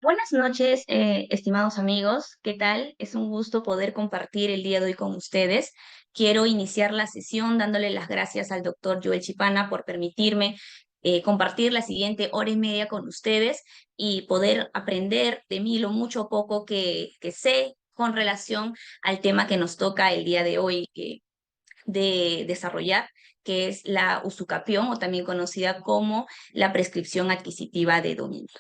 Buenas noches, estimados amigos. ¿Qué tal? Es un gusto poder compartir el día de hoy con ustedes. Quiero iniciar la sesión dándole las gracias al doctor Joel Chipana por permitirme compartir la siguiente hora y media con ustedes y poder aprender de mí lo mucho o poco que sé con relación al tema que nos toca el día de hoy de desarrollar, que es la usucapión o también conocida como la prescripción adquisitiva de dominio.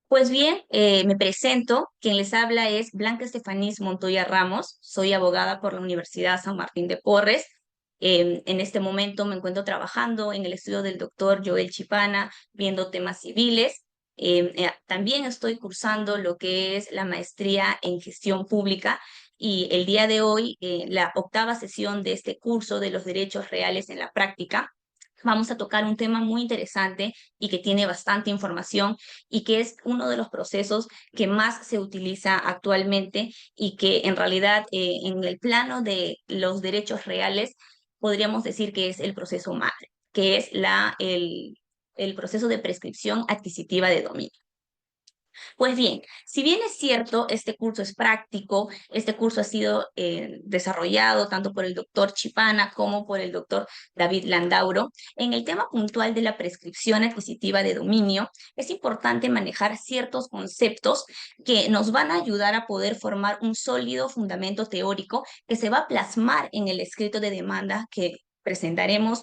Pues bien, me presento. Quien les habla es Blanca Estefanís Montoya Ramos. Soy abogada por la Universidad San Martín de Porres. En este momento me encuentro trabajando en el estudio del doctor Joel Chipana, viendo temas civiles. También estoy cursando lo que es la maestría en gestión pública y el día de hoy, la octava sesión de este curso de los derechos reales en la práctica. Vamos a tocar un tema muy interesante y que tiene bastante información y que es uno de los procesos que más se utiliza actualmente y que en realidad en el plano de los derechos reales podríamos decir que es el proceso madre, que es el proceso de prescripción adquisitiva de dominio. Pues bien, si bien es cierto, este curso es práctico, este curso ha sido desarrollado tanto por el doctor Chipana como por el doctor David Landauro. En el tema puntual de la prescripción adquisitiva de dominio, es importante manejar ciertos conceptos que nos van a ayudar a poder formar un sólido fundamento teórico que se va a plasmar en el escrito de demanda que presentaremos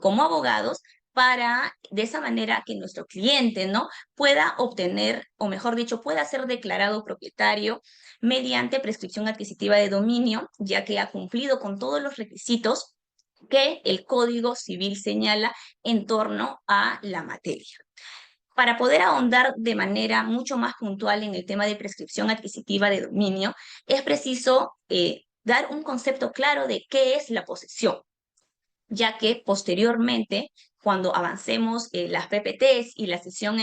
como abogados para de esa manera que nuestro cliente, ¿no?, pueda obtener, o mejor dicho, pueda ser declarado propietario mediante prescripción adquisitiva de dominio, ya que ha cumplido con todos los requisitos que el Código Civil señala en torno a la materia. Para poder ahondar de manera mucho más puntual en el tema de prescripción adquisitiva de dominio, es preciso dar un concepto claro de qué es la posesión, ya que posteriormente, cuando avancemos las PPTs y la sesión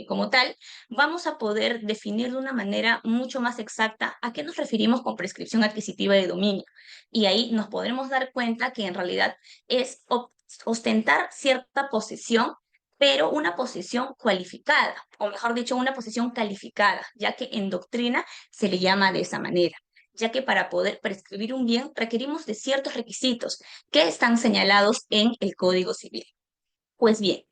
como tal, vamos a poder definir de una manera mucho más exacta a qué nos referimos con prescripción adquisitiva de dominio. Y ahí nos podremos dar cuenta que en realidad es ostentar cierta posesión, pero una posesión cualificada, o mejor dicho, una posesión calificada, ya que en doctrina se le llama de esa manera, ya que para poder prescribir un bien requerimos de ciertos requisitos que están señalados en el Código Civil. Pues bien,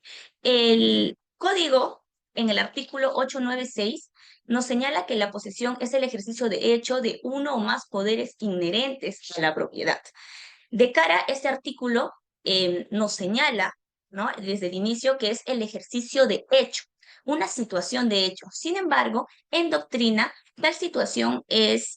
el código en el artículo 896 nos señala que la posesión es el ejercicio de hecho de uno o más poderes inherentes a la propiedad. De cara a este artículo, nos señala, ¿no?, desde el inicio que es el ejercicio de hecho, una situación de hecho. Sin embargo, en doctrina, tal situación es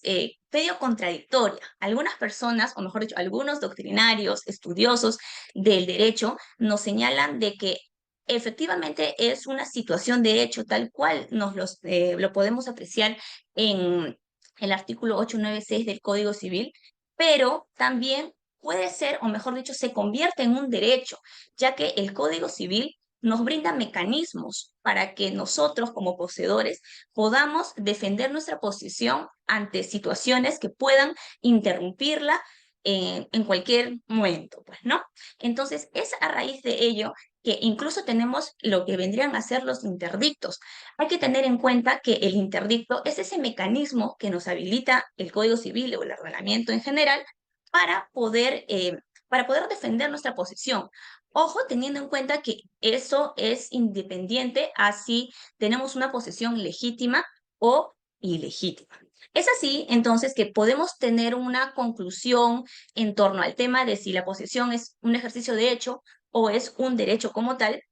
medio contradictoria. Algunas personas, o mejor dicho, algunos doctrinarios, estudiosos del derecho, nos señalan de que efectivamente es una situación de hecho, tal cual lo podemos apreciar en el artículo 896 del Código Civil, pero también puede ser, o mejor dicho, se convierte en un derecho, ya que el Código Civil nos brinda mecanismos para que nosotros como poseedores podamos defender nuestra posición ante situaciones que puedan interrumpirla en cualquier momento, pues, ¿no? Entonces, es a raíz de ello que incluso tenemos lo que vendrían a ser los interdictos. Hay que tener en cuenta que el interdicto es ese mecanismo que nos habilita el Código Civil o el ordenamiento en general para poder, eh, para poder defender nuestra posición. Ojo, teniendo en cuenta que eso es independiente a si tenemos una posesión legítima o ilegítima. Es así, entonces, que podemos tener una conclusión en torno al tema de si la posesión es un ejercicio de hecho o es un derecho como tal,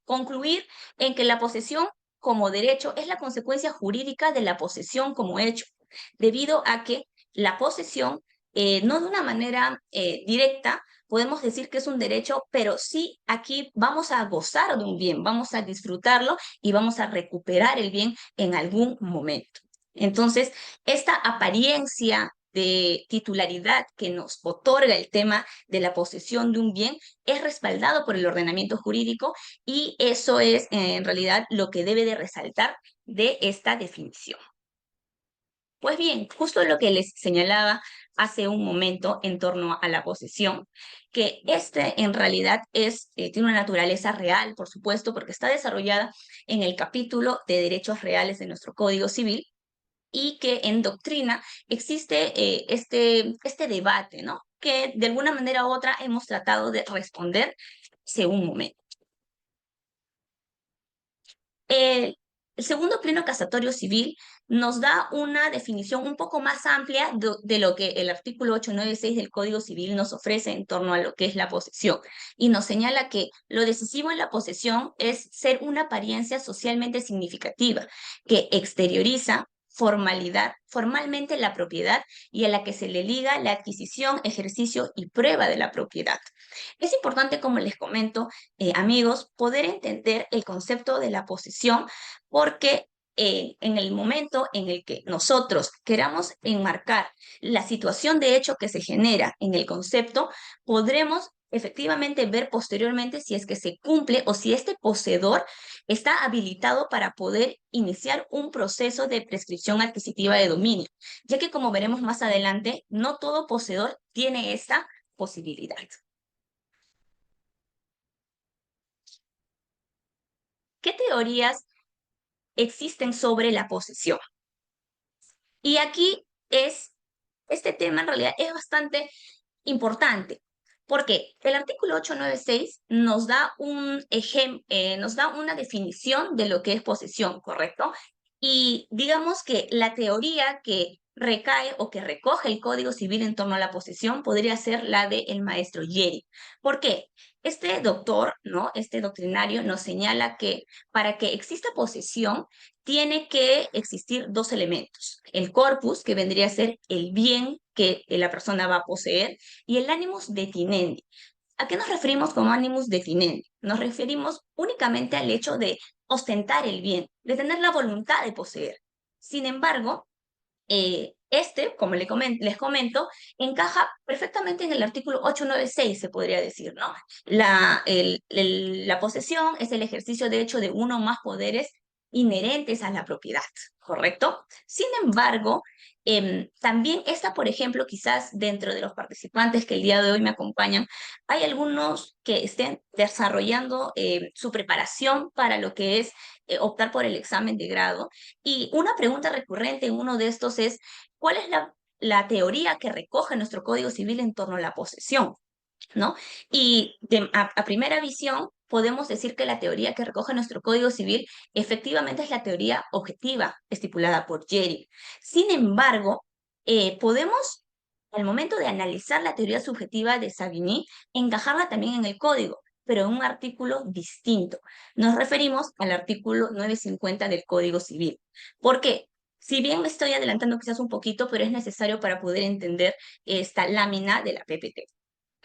concluir en que la posesión como derecho es la consecuencia jurídica de la posesión como hecho, debido a que la posesión, no de una manera directa, podemos decir que es un derecho, pero sí aquí vamos a gozar de un bien, vamos a disfrutarlo y vamos a recuperar el bien en algún momento. Entonces, esta apariencia de titularidad que nos otorga el tema de la posesión de un bien es respaldado por el ordenamiento jurídico y eso es en realidad lo que debe de resaltar de esta definición. Pues bien, justo lo que les señalaba hace un momento en torno a la posesión, que en realidad tiene una naturaleza real, por supuesto, porque está desarrollada en el capítulo de derechos reales de nuestro Código Civil, y que en doctrina existe este debate, ¿no? Que de alguna manera u otra hemos tratado de responder hace un momento. El segundo pleno casatorio civil nos da una definición un poco más amplia de lo que el artículo 896 del Código Civil nos ofrece en torno a lo que es la posesión, y nos señala que lo decisivo en la posesión es ser una apariencia socialmente significativa que exterioriza formalmente la propiedad y a la que se le liga la adquisición, ejercicio y prueba de la propiedad. Es importante, como les comento, amigos, poder entender el concepto de la posesión, porque en el momento en el que nosotros queramos enmarcar la situación de hecho que se genera en el concepto, podremos efectivamente ver posteriormente si es que se cumple o si este poseedor está habilitado para poder iniciar un proceso de prescripción adquisitiva de dominio, ya que, como veremos más adelante, no todo poseedor tiene esta posibilidad. ¿Qué teorías existen sobre la posesión? Y aquí este tema en realidad es bastante importante, porque el artículo 896 nos da nos da una definición de lo que es posesión, ¿correcto? Y digamos que la teoría que recae o que recoge el Código Civil en torno a la posesión podría ser la del maestro Yeri. ¿Por qué? Este doctor, ¿no? Este doctrinario nos señala que para que exista posesión tiene que existir dos elementos: el corpus, que vendría a ser el bien que la persona va a poseer, y el animus detinendi. ¿A qué nos referimos como animus detinendi? Nos referimos únicamente al hecho de ostentar el bien, de tener la voluntad de poseer. Sin embargo, como les comento, encaja perfectamente en el artículo 896, se podría decir, ¿no? La posesión es el ejercicio de hecho de uno o más poderes inherentes a la propiedad, ¿correcto? Sin embargo, también está, por ejemplo, quizás dentro de los participantes que el día de hoy me acompañan, hay algunos que estén desarrollando su preparación para lo que es optar por el examen de grado, y una pregunta recurrente en uno de estos es: ¿cuál es la teoría que recoge nuestro Código Civil en torno a la posesión? ¿No? Y a primera visión podemos decir que la teoría que recoge nuestro Código Civil efectivamente es la teoría objetiva estipulada por Yeri. Sin embargo, podemos, al momento de analizar la teoría subjetiva de Savigny, encajarla también en el código, pero en un artículo distinto. Nos referimos al artículo 950 del Código Civil. ¿Por qué? Si bien me estoy adelantando quizás un poquito, pero es necesario para poder entender esta lámina de la PPT,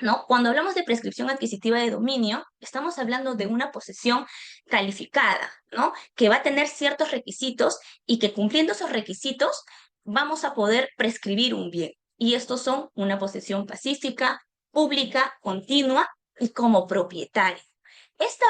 ¿no? Cuando hablamos de prescripción adquisitiva de dominio, estamos hablando de una posesión calificada, ¿no? Que va a tener ciertos requisitos y que, cumpliendo esos requisitos, vamos a poder prescribir un bien. Y estos son una posesión pacífica, pública, continua y como propietario. Esta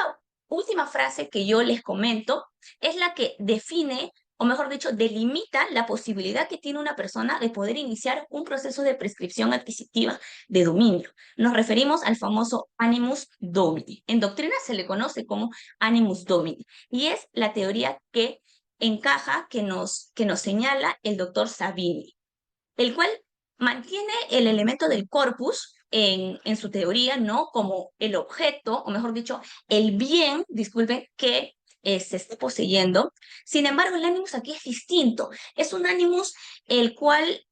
última frase que yo les comento es la que define, o mejor dicho, delimita la posibilidad que tiene una persona de poder iniciar un proceso de prescripción adquisitiva de dominio. Nos referimos al famoso animus domini. En doctrina se le conoce como animus domini, y es la teoría que encaja, que nos señala el doctor Savini, el cual mantiene el elemento del corpus en su teoría, ¿no? Como el objeto, o mejor dicho, el bien, disculpen, que se esté poseyendo. Sin embargo, el animus aquí es distinto. Es un animus el cual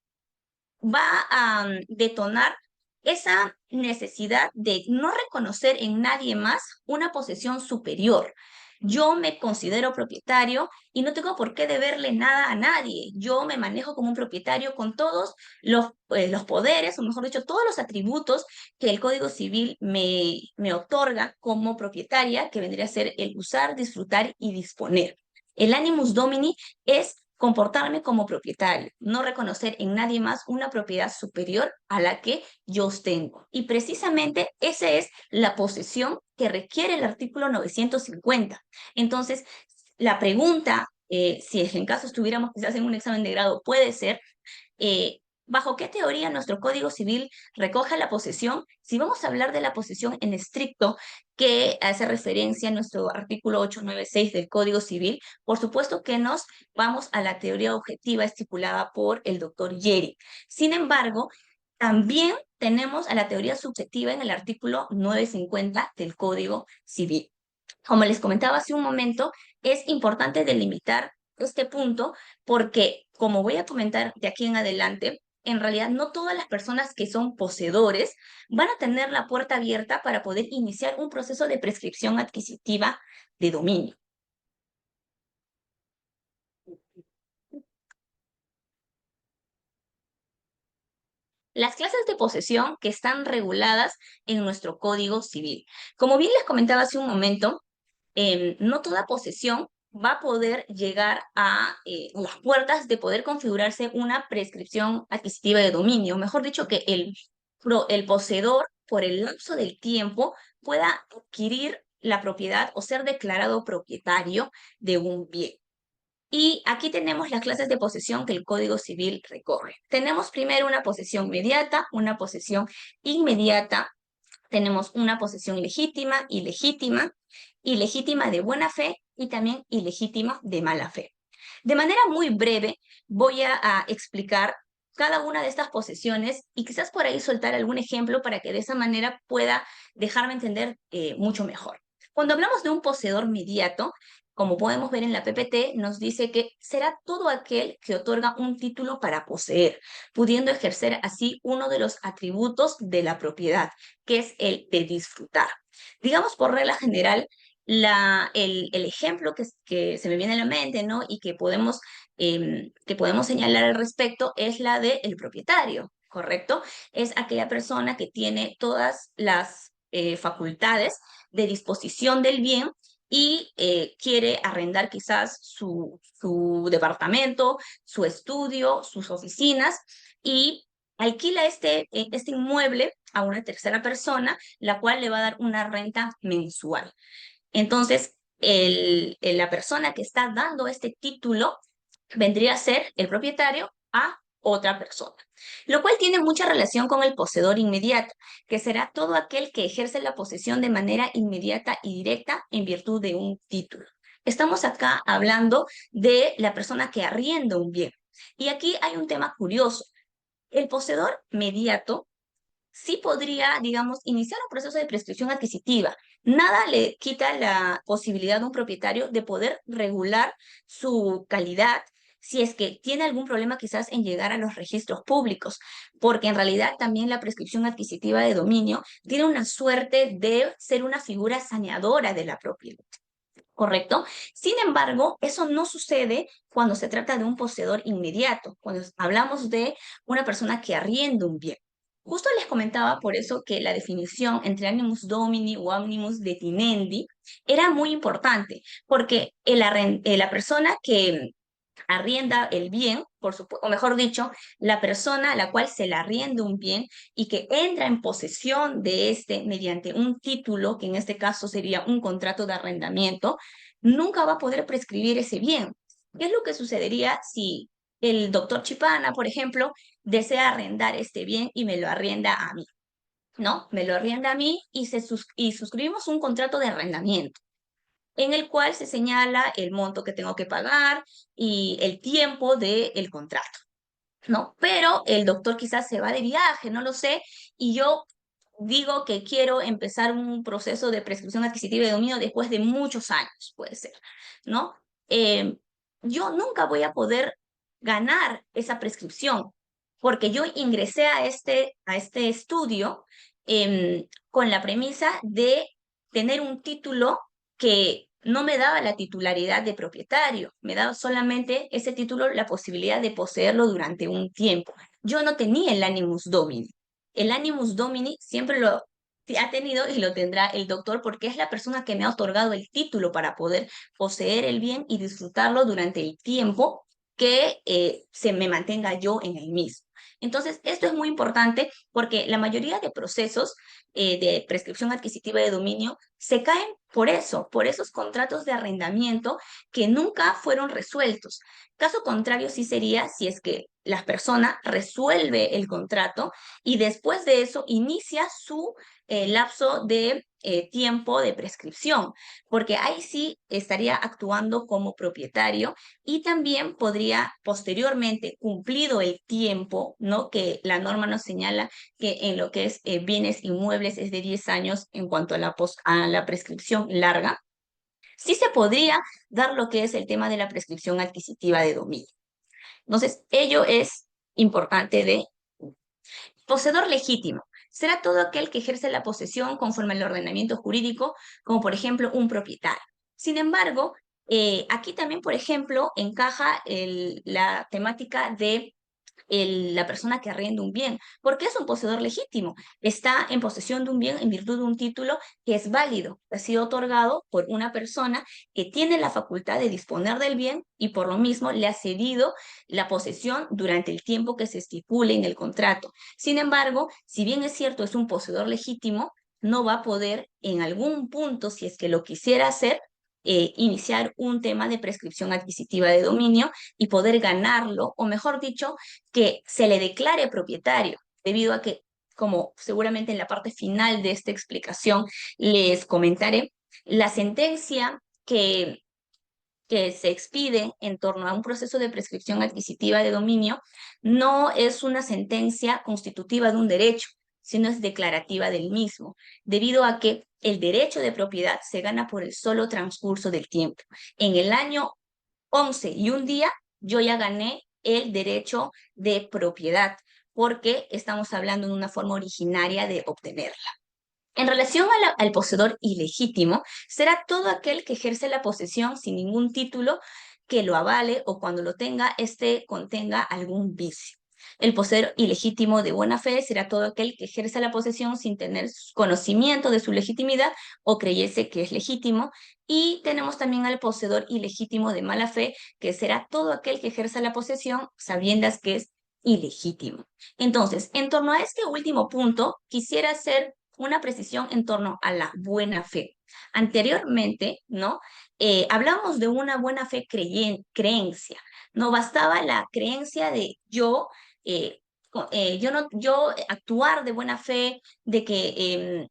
va a detonar esa necesidad de no reconocer en nadie más una posesión superior. Yo me considero propietario y no tengo por qué deberle nada a nadie. Yo me manejo como un propietario con todos los poderes, o mejor dicho, todos los atributos que el Código Civil me otorga como propietaria, que vendría a ser el usar, disfrutar y disponer. El animus domini es comportarme como propietario, no reconocer en nadie más una propiedad superior a la que yo tengo. Y precisamente esa es la posesión que requiere el artículo 950. Entonces, la pregunta, si es en caso estuviéramos quizás en un examen de grado, puede ser, eh, ¿Bajo qué teoría nuestro Código Civil recoge la posesión? Si vamos a hablar de la posesión en estricto, que hace referencia a nuestro artículo 896 del Código Civil, por supuesto que nos vamos a la teoría objetiva estipulada por el doctor Yeri. Sin embargo, también tenemos a la teoría subjetiva en el artículo 950 del Código Civil. Como les comentaba hace un momento, es importante delimitar este punto porque, como voy a comentar de aquí en adelante, en realidad no todas las personas que son poseedores van a tener la puerta abierta para poder iniciar un proceso de prescripción adquisitiva de dominio. Las clases de posesión que están reguladas en nuestro Código Civil. Como bien les comentaba hace un momento, no toda posesión va a poder llegar a las puertas de poder configurarse una prescripción adquisitiva de dominio. Mejor dicho, que el poseedor, por el lapso del tiempo, pueda adquirir la propiedad o ser declarado propietario de un bien. Y aquí tenemos las clases de posesión que el Código Civil recoge. Tenemos primero una posesión mediata, una posesión inmediata, tenemos una posesión legítima, ilegítima, ilegítima de buena fe y también ilegítima de mala fe. De manera muy breve voy a explicar cada una de estas posesiones y quizás por ahí soltar algún ejemplo para que de esa manera pueda dejarme entender mucho mejor. Cuando hablamos de un poseedor mediato, como podemos ver en la PPT, nos dice que será todo aquel que otorga un título para poseer, pudiendo ejercer así uno de los atributos de la propiedad, que es el de disfrutar. Digamos, por regla general, el ejemplo que se me viene a la mente, ¿no? Y que podemos señalar al respecto es la del propietario, ¿correcto? Es aquella persona que tiene todas las facultades de disposición del bien y quiere arrendar quizás su departamento, su estudio, sus oficinas y alquila este inmueble a una tercera persona, la cual le va a dar una renta mensual. Entonces, la persona que está dando este título vendría a ser el propietario a otra persona, lo cual tiene mucha relación con el poseedor inmediato, que será todo aquel que ejerce la posesión de manera inmediata y directa en virtud de un título. Estamos acá hablando de la persona que arrienda un bien. Y aquí hay un tema curioso. El poseedor mediato sí podría, digamos, iniciar un proceso de prescripción adquisitiva. Nada le quita la posibilidad a un propietario de poder regular su calidad si es que tiene algún problema quizás en llegar a los registros públicos, porque en realidad también la prescripción adquisitiva de dominio tiene una suerte de ser una figura saneadora de la propiedad. ¿Correcto? Sin embargo, eso no sucede cuando se trata de un poseedor inmediato, cuando hablamos de una persona que arrienda un bien. Justo les comentaba por eso que la definición entre animus domini o animus detinendi era muy importante, porque la persona que arrienda el bien, o mejor dicho, la persona a la cual se le arrienda un bien y que entra en posesión de este mediante un título, que en este caso sería un contrato de arrendamiento, nunca va a poder prescribir ese bien. ¿Qué es lo que sucedería si el doctor Chipana, por ejemplo, desea arrendar este bien y me lo arrienda a mí? ¿No? Me lo arrienda a mí y suscribimos un contrato de arrendamiento en el cual se señala el monto que tengo que pagar y el tiempo del contrato, ¿no? Pero el doctor quizás se va de viaje, no lo sé, y yo digo que quiero empezar un proceso de prescripción adquisitiva de dominio después de muchos años, puede ser, ¿no? Eh, yo nunca voy a poder ganar esa prescripción porque yo ingresé a este estudio con la premisa de tener un título que no me daba la titularidad de propietario, me daba solamente ese título la posibilidad de poseerlo durante un tiempo. Yo no tenía el animus domini. El animus domini siempre lo ha tenido y lo tendrá el doctor porque es la persona que me ha otorgado el título para poder poseer el bien y disfrutarlo durante el tiempo que se me mantenga yo en el mismo. Entonces, esto es muy importante porque la mayoría de procesos de prescripción adquisitiva de dominio se caen por eso, por esos contratos de arrendamiento que nunca fueron resueltos. Caso contrario, sí sería si es que la persona resuelve el contrato y después de eso inicia su lapso de tiempo de prescripción, porque ahí sí estaría actuando como propietario y también podría posteriormente, cumplido el tiempo, ¿no? Que la norma nos señala que en lo que es bienes inmuebles es de 10 años en cuanto a a la prescripción larga, sí se podría dar lo que es el tema de la prescripción adquisitiva de dominio. Entonces, ello es importante de poseedor legítimo. Será todo aquel que ejerce la posesión conforme al ordenamiento jurídico, como por ejemplo un propietario. Sin embargo, aquí también, por ejemplo, encaja la temática de la persona que arrienda un bien, porque es un poseedor legítimo, está en posesión de un bien en virtud de un título que es válido, ha sido otorgado por una persona que tiene la facultad de disponer del bien y por lo mismo le ha cedido la posesión durante el tiempo que se estipule en el contrato. Sin embargo, si bien es cierto, es un poseedor legítimo, no va a poder en algún punto, si es que lo quisiera hacer, iniciar un tema de prescripción adquisitiva de dominio y poder ganarlo, o mejor dicho, que se le declare propietario, debido a que, como seguramente en la parte final de esta explicación les comentaré, la sentencia que se expide en torno a un proceso de prescripción adquisitiva de dominio no es una sentencia constitutiva de un derecho, sino es declarativa del mismo, debido a que el derecho de propiedad se gana por el solo transcurso del tiempo. En el año 11 y un día, yo ya gané el derecho de propiedad, porque estamos hablando de una forma originaria de obtenerla. En relación al poseedor ilegítimo, será todo aquel que ejerce la posesión sin ningún título que lo avale o cuando lo tenga, este contenga algún vicio. El poseedor ilegítimo de buena fe será todo aquel que ejerce la posesión sin tener conocimiento de su legitimidad o creyese que es legítimo. Y tenemos también al poseedor ilegítimo de mala fe, que será todo aquel que ejerza la posesión sabiendas que es ilegítimo. Entonces, en torno a este último punto, quisiera hacer una precisión en torno a la buena fe. Anteriormente, ¿no? Hablamos de una buena fe creencia. No bastaba la creencia de yo actuar de buena fe, de que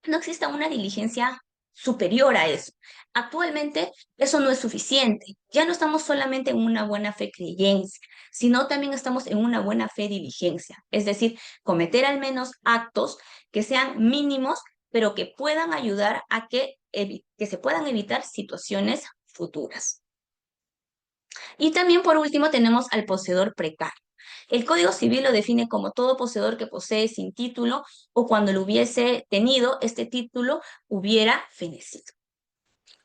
no exista una diligencia superior a eso. Actualmente eso no es suficiente. Ya no estamos solamente en una buena fe creencia, sino también estamos en una buena fe diligencia. Es decir, cometer al menos actos que sean mínimos, pero que puedan ayudar a que se puedan evitar situaciones futuras. Y también, por último, tenemos al poseedor precario. El Código Civil lo define como todo poseedor que posee sin título o cuando lo hubiese tenido, este título hubiera fenecido.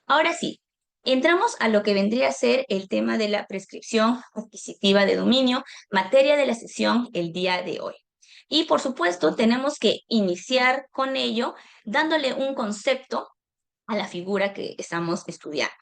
Ahora sí, entramos a lo que vendría a ser el tema de la prescripción adquisitiva de dominio, materia de la sesión el día de hoy. Y por supuesto, tenemos que iniciar con ello dándole un concepto a la figura que estamos estudiando.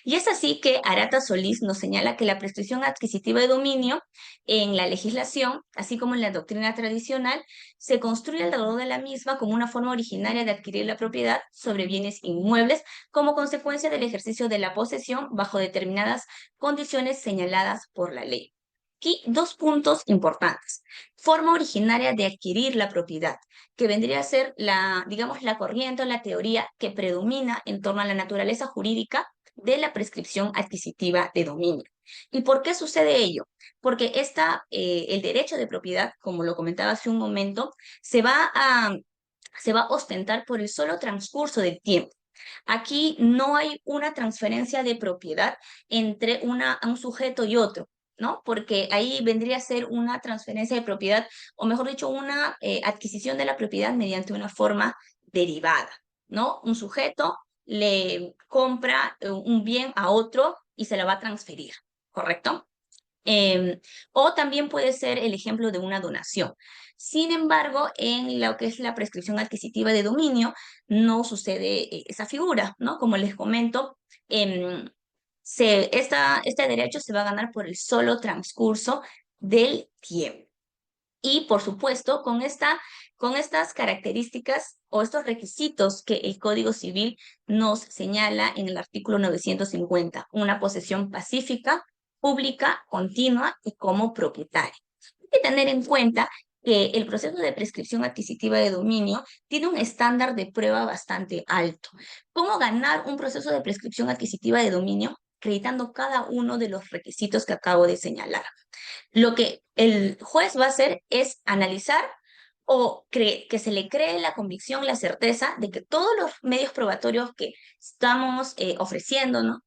Y es así que Arata Solís nos señala que la prescripción adquisitiva de dominio en la legislación, así como en la doctrina tradicional, se construye alrededor de la misma como una forma originaria de adquirir la propiedad sobre bienes inmuebles como consecuencia del ejercicio de la posesión bajo determinadas condiciones señaladas por la ley. Aquí dos puntos importantes. Forma originaria de adquirir la propiedad, que vendría a ser digamos, la corriente o la teoría que predomina en torno a la naturaleza jurídica de la prescripción adquisitiva de dominio. ¿Y por qué sucede ello? Porque el derecho de propiedad, como lo comentaba hace un momento, se va a ostentar por el solo transcurso del tiempo. Aquí no hay una transferencia de propiedad entre un sujeto y otro, ¿no? Porque ahí vendría a ser una transferencia de propiedad, o mejor dicho, una adquisición de la propiedad mediante una forma derivada, ¿no? Un sujeto le compra un bien a otro y se la va a transferir, ¿correcto? O también puede ser el ejemplo de una donación. Sin embargo, en lo que es la prescripción adquisitiva de dominio, no sucede esa figura, ¿no? Como les comento, este derecho se va a ganar por el solo transcurso del tiempo. Y por supuesto, con estas características o estos requisitos que el Código Civil nos señala en el artículo 950, una posesión pacífica, pública, continua y como propietaria. que tener en cuenta que el proceso de prescripción adquisitiva de dominio tiene un estándar de prueba bastante alto. ¿Cómo ganar un proceso de prescripción adquisitiva de dominio? Acreditando cada uno de los requisitos que acabo de señalar. Lo que el juez va a hacer es analizar que se le cree la convicción, la certeza de que todos los medios probatorios que estamos ofreciendo, ¿no?,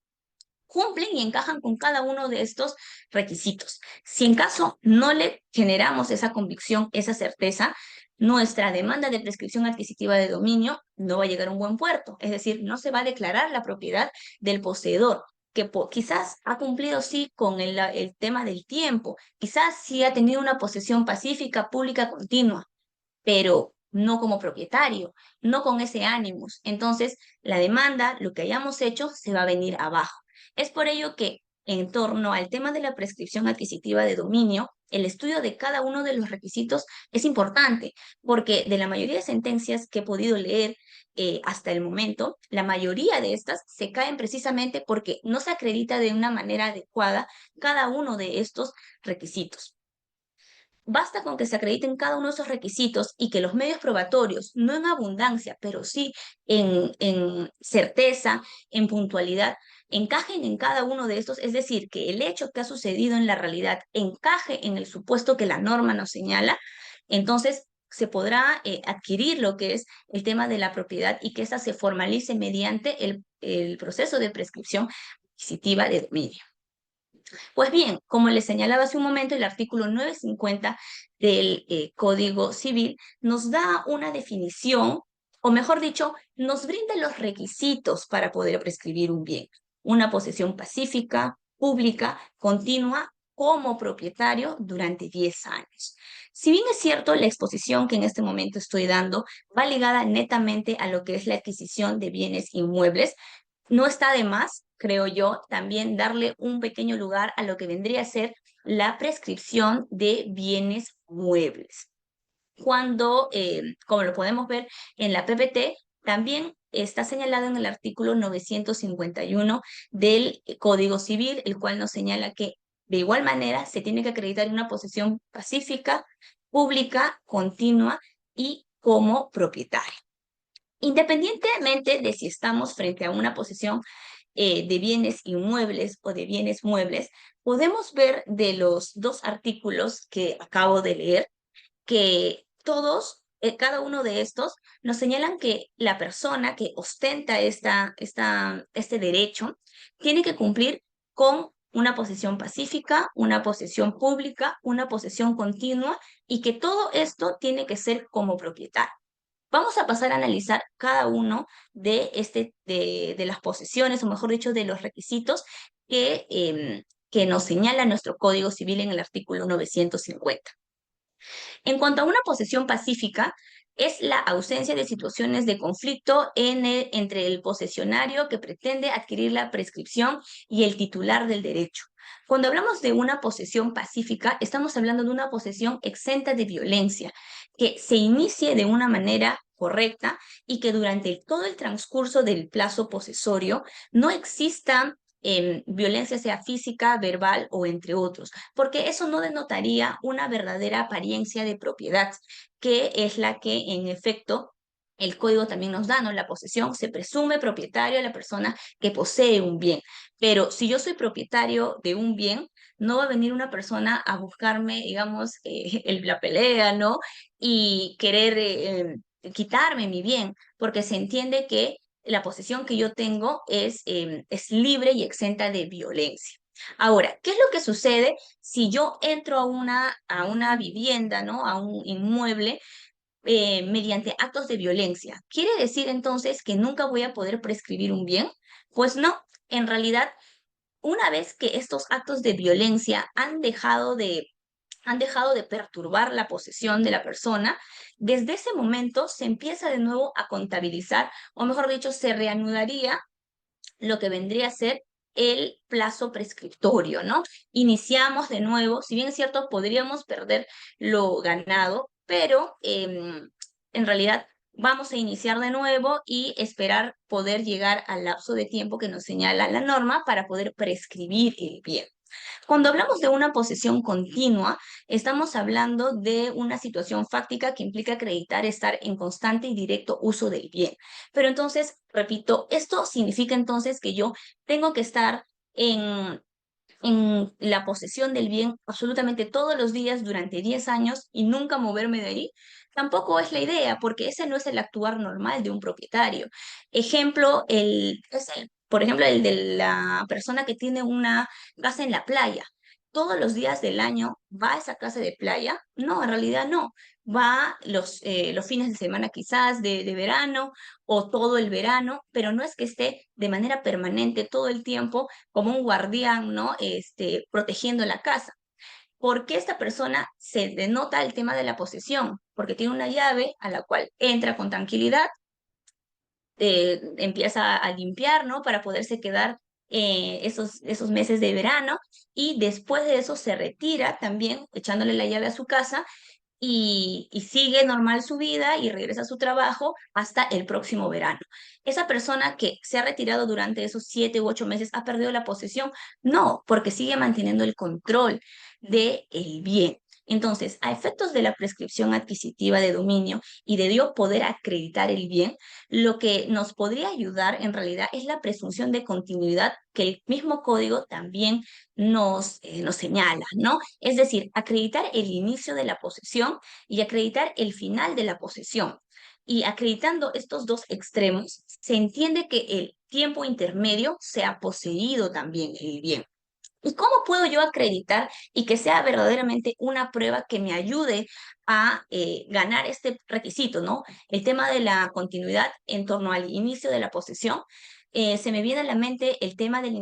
cumplen y encajan con cada uno de estos requisitos. Si en caso no le generamos esa convicción, esa certeza, nuestra demanda de prescripción adquisitiva de dominio no va a llegar a un buen puerto, es decir, no se va a declarar la propiedad del poseedor, que quizás ha cumplido sí con el tema del tiempo, quizás sí ha tenido una posesión pacífica, pública, continua, pero no como propietario, no con ese ánimos. Entonces, la demanda, lo que hayamos hecho, se va a venir abajo. Es por ello que en torno al tema de la prescripción adquisitiva de dominio, el estudio de cada uno de los requisitos es importante, porque de la mayoría de sentencias que he podido leer hasta el momento, la mayoría de estas se caen precisamente porque no se acredita de una manera adecuada cada uno de estos requisitos. Basta con que se acrediten cada uno de esos requisitos y que los medios probatorios, no en abundancia, pero sí en certeza, en puntualidad, encajen en cada uno de estos, es decir, que el hecho que ha sucedido en la realidad encaje en el supuesto que la norma nos señala, entonces se podrá adquirir lo que es el tema de la propiedad y que ésta se formalice mediante el proceso de prescripción adquisitiva de dominio. Pues bien, como les señalaba hace un momento, el artículo 950 del Código Civil nos da una definición, o mejor dicho, nos brinda los requisitos para poder prescribir un bien. Una posesión pacífica, pública, continua, como propietario durante 10 años. Si bien es cierto, la exposición que en este momento estoy dando va ligada netamente a lo que es la adquisición de bienes inmuebles, no está de más, creo yo, también darle un pequeño lugar a lo que vendría a ser la prescripción de bienes muebles. Cuando, como lo podemos ver en la PPT, también está señalado en el artículo 951 del Código Civil, el cual nos señala que de igual manera se tiene que acreditar una posesión pacífica, pública, continua y como propietario. Independientemente de si estamos frente a una posesión de bienes inmuebles o de bienes muebles, podemos ver de los dos artículos que acabo de leer que todos, cada uno de estos, nos señalan que la persona que ostenta este derecho tiene que cumplir con una posesión pacífica, una posesión pública, una posesión continua y que todo esto tiene que ser como propietario. Vamos a pasar a analizar cada uno de las posesiones, o mejor dicho, de los requisitos que nos señala nuestro Código Civil en el artículo 950. En cuanto a una posesión pacífica, es la ausencia de situaciones de conflicto entre el posesionario que pretende adquirir la prescripción y el titular del derecho. Cuando hablamos de una posesión pacífica, estamos hablando de una posesión exenta de violencia, que se inicie de una manera correcta y que durante todo el transcurso del plazo posesorio no exista violencia, sea física, verbal o entre otros, porque eso no denotaría una verdadera apariencia de propiedad, que es la que en efecto el código también nos da, ¿no? La posesión se presume propietario a la persona que posee un bien, pero si yo soy propietario de un bien, no va a venir una persona a buscarme, digamos, la pelea, ¿no? Y querer quitarme mi bien, porque se entiende que la posesión que yo tengo es libre y exenta de violencia. Ahora, ¿qué es lo que sucede si yo entro a una vivienda, ¿no? A un inmueble mediante actos de violencia? ¿Quiere decir entonces que nunca voy a poder prescribir un bien? Pues no, en realidad, una vez que estos actos de violencia han dejado de perturbar la posesión de la persona, desde ese momento se empieza de nuevo a contabilizar, o mejor dicho, se reanudaría lo que vendría a ser el plazo prescriptorio, ¿no? Iniciamos de nuevo, si bien es cierto, podríamos perder lo ganado, pero en realidad vamos a iniciar de nuevo y esperar poder llegar al lapso de tiempo que nos señala la norma para poder prescribir el bien. Cuando hablamos de una posesión continua, estamos hablando de una situación fáctica que implica acreditar estar en constante y directo uso del bien. Pero entonces, repito, esto significa entonces que yo tengo que estar en la posesión del bien absolutamente todos los días durante 10 años y nunca moverme de ahí, tampoco es la idea, porque ese no es el actuar normal de un propietario. Ejemplo, por ejemplo, el de la persona que tiene una casa en la playa. Todos los días del año va a esa casa de playa. No, en realidad no. Va los fines de semana quizás de verano o todo el verano, pero no es que esté de manera permanente todo el tiempo como un guardián, ¿no? Protegiendo la casa. ¿Por qué esta persona se denota el tema de la posesión? Porque tiene una llave a la cual entra con tranquilidad, empieza a limpiar, ¿no? Para poderse quedar esos meses de verano y después de eso se retira también echándole la llave a su casa y sigue normal su vida y regresa a su trabajo hasta el próximo verano. Esa persona que se ha retirado durante esos 7 u 8 meses ha perdido la posesión, no, porque sigue manteniendo el control del bien. Entonces, a efectos de la prescripción adquisitiva de dominio y de yo poder acreditar el bien, lo que nos podría ayudar en realidad es la presunción de continuidad que el mismo código también nos señala, ¿no? Es decir, acreditar el inicio de la posesión y acreditar el final de la posesión. Y acreditando estos dos extremos, se entiende que el tiempo intermedio se ha poseído también el bien. ¿Y cómo puedo yo acreditar y que sea verdaderamente una prueba que me ayude a ganar este requisito, ¿no? El tema de la continuidad en torno al inicio de la posesión, se me viene a la mente el tema de la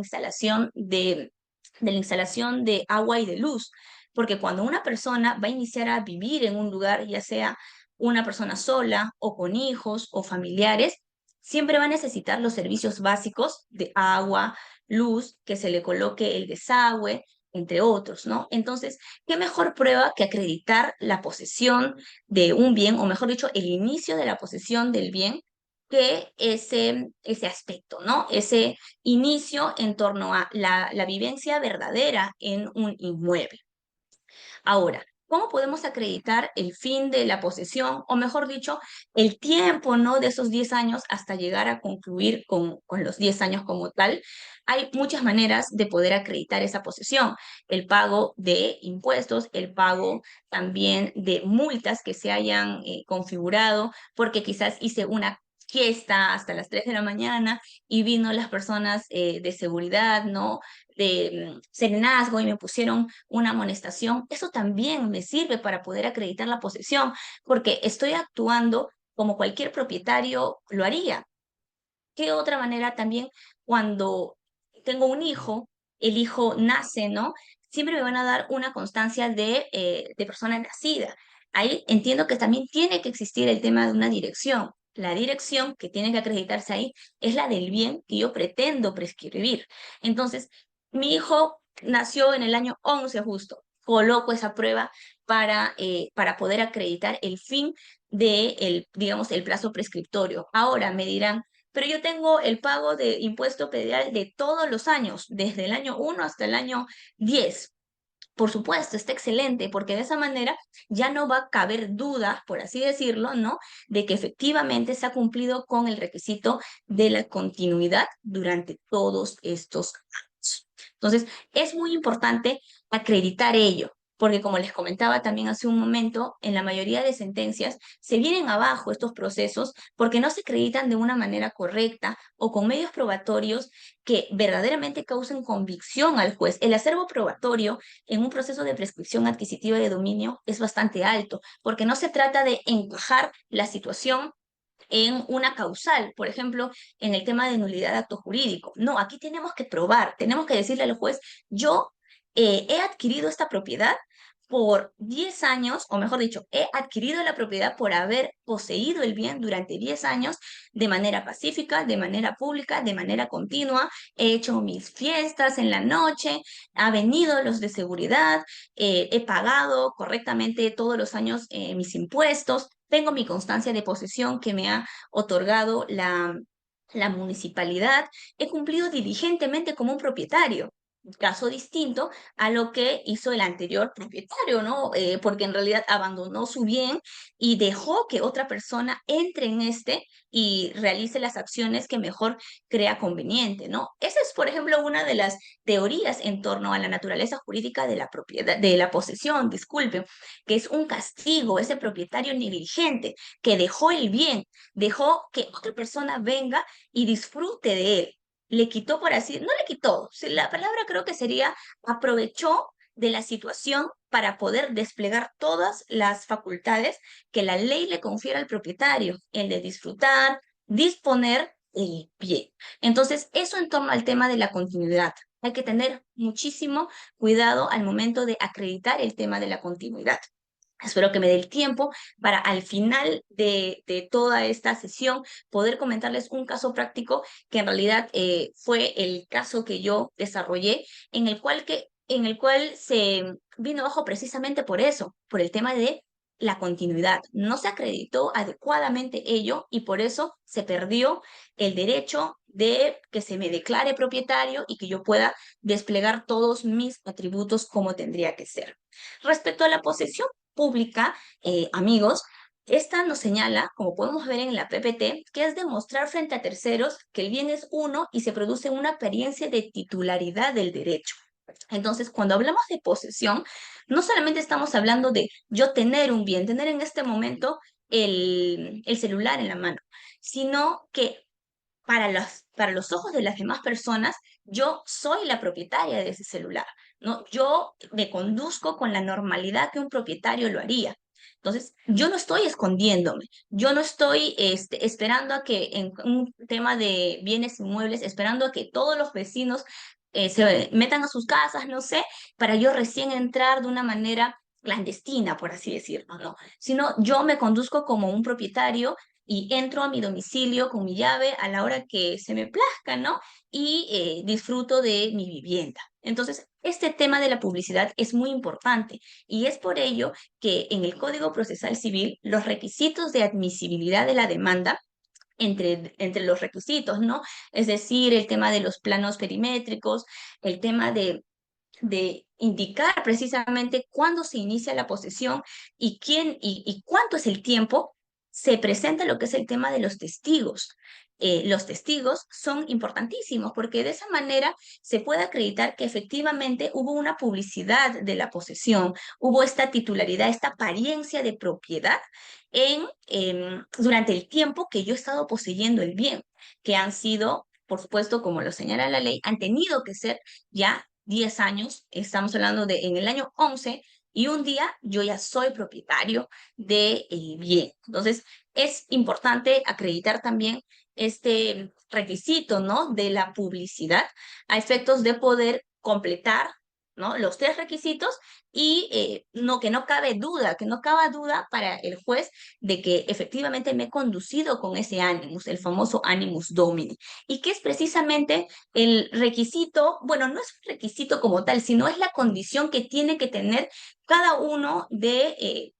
instalación de agua y de luz, porque cuando una persona va a iniciar a vivir en un lugar, ya sea una persona sola o con hijos o familiares, siempre va a necesitar los servicios básicos de agua, luz, que se le coloque el desagüe, entre otros, ¿no? Entonces, ¿qué mejor prueba que acreditar la posesión de un bien, o mejor dicho, el inicio de la posesión del bien, que ese aspecto, ¿no? Ese inicio en torno a la vivencia verdadera en un inmueble. Ahora, ¿cómo podemos acreditar el fin de la posesión, o mejor dicho, el tiempo, ¿no? De esos 10 años hasta llegar a concluir con los 10 años como tal? Hay muchas maneras de poder acreditar esa posesión. El pago de impuestos, el pago también de multas que se hayan configurado, porque quizás hice una fiesta hasta las 3 de la mañana y vino las personas de seguridad, ¿no? De serenazgo y me pusieron una amonestación, eso también me sirve para poder acreditar la posesión, porque estoy actuando como cualquier propietario lo haría. ¿Qué otra manera también cuando tengo un hijo, el hijo nace, ¿no? Siempre me van a dar una constancia de persona nacida. Ahí entiendo que también tiene que existir el tema de una dirección. La dirección que tiene que acreditarse ahí es la del bien que yo pretendo prescribir. Entonces, mi hijo nació en el año 11 justo. Coloco esa prueba para poder acreditar el fin digamos, el plazo prescriptorio. Ahora me dirán, pero yo tengo el pago de impuesto predial de todos los años, desde el año 1 hasta el año 10. Por supuesto, está excelente, porque de esa manera ya no va a caber duda, por así decirlo, ¿no? De que efectivamente se ha cumplido con el requisito de la continuidad durante todos estos años. Entonces, es muy importante acreditar ello, porque como les comentaba también hace un momento, en la mayoría de sentencias se vienen abajo estos procesos porque no se acreditan de una manera correcta o con medios probatorios que verdaderamente causen convicción al juez. El acervo probatorio en un proceso de prescripción adquisitiva de dominio es bastante alto, porque no se trata de encajar la situación en una causal, por ejemplo, en el tema de nulidad de acto jurídico. No, aquí tenemos que probar, tenemos que decirle al juez, yo he adquirido esta propiedad por 10 años, o mejor dicho, he adquirido la propiedad por haber poseído el bien durante 10 años de manera pacífica, de manera pública, de manera continua. He hecho mis fiestas en la noche, ha venido los de seguridad, he pagado correctamente todos los años mis impuestos, tengo mi constancia de posesión que me ha otorgado la municipalidad, he cumplido diligentemente como un propietario. caso distinto a lo que hizo el anterior propietario, ¿no? Porque en realidad abandonó su bien y dejó que otra persona entre en este y realice las acciones que mejor crea conveniente, ¿no? Esa es, por ejemplo, una de las teorías en torno a la naturaleza jurídica de la propiedad, de la posesión, disculpe, que es un castigo, ese propietario negligente que dejó el bien, dejó que otra persona venga y disfrute de él, le quitó, por así, no le quitó, la palabra creo que sería aprovechó de la situación para poder desplegar todas las facultades que la ley le confiere al propietario, el de disfrutar, disponer el bien. Entonces, eso en torno al tema de la continuidad. Hay que tener muchísimo cuidado al momento de acreditar el tema de la continuidad. Espero que me dé el tiempo para al final de toda esta sesión poder comentarles un caso práctico que en realidad fue el caso que yo desarrollé, en el cual se vino abajo precisamente por eso, por el tema de la continuidad. No se acreditó adecuadamente ello y por eso se perdió el derecho de que se me declare propietario y que yo pueda desplegar todos mis atributos como tendría que ser. Respecto a la posesión pública, amigos, esta nos señala, como podemos ver en la PPT, que es demostrar frente a terceros que el bien es uno y se produce una apariencia de titularidad del derecho. Entonces, cuando hablamos de posesión, no solamente estamos hablando de yo tener un bien, tener en este momento el celular en la mano, sino que para los ojos de las demás personas, yo soy la propietaria de ese celular, ¿no? Yo me conduzco con la normalidad que un propietario lo haría. Entonces, yo no estoy escondiéndome, yo no estoy esperando a que en un tema de bienes inmuebles, esperando a que todos los vecinos se metan a sus casas, no sé, para yo recién entrar de una manera clandestina, por así decirlo, ¿no? Sino yo me conduzco como un propietario y entro a mi domicilio con mi llave a la hora que se me plazca, ¿no? Y disfruto de mi vivienda. Entonces, este tema de la publicidad es muy importante y es por ello que en el Código Procesal Civil los requisitos de admisibilidad de la demanda entre los requisitos, ¿no? Es decir, el tema de los planos perimétricos, el tema de indicar precisamente cuándo se inicia la posesión y quién y cuánto es el tiempo, se presenta lo que es el tema de los testigos. Los testigos son importantísimos porque de esa manera se puede acreditar que efectivamente hubo una publicidad de la posesión, hubo esta titularidad, esta apariencia de propiedad durante el tiempo que yo he estado poseyendo el bien, que han sido, por supuesto, como lo señala la ley, han tenido que ser ya 10 años, estamos hablando de en el año 11 y un día yo ya soy propietario de bien. Entonces, es importante acreditar también este requisito, ¿no? De la publicidad a efectos de poder completar, ¿no? Los tres requisitos y que no cabe duda, que no cabe duda para el juez de que efectivamente me he conducido con ese animus, el famoso animus domini, y que es precisamente el requisito, bueno, no es un requisito como tal, sino es la condición que tiene que tener cada uno de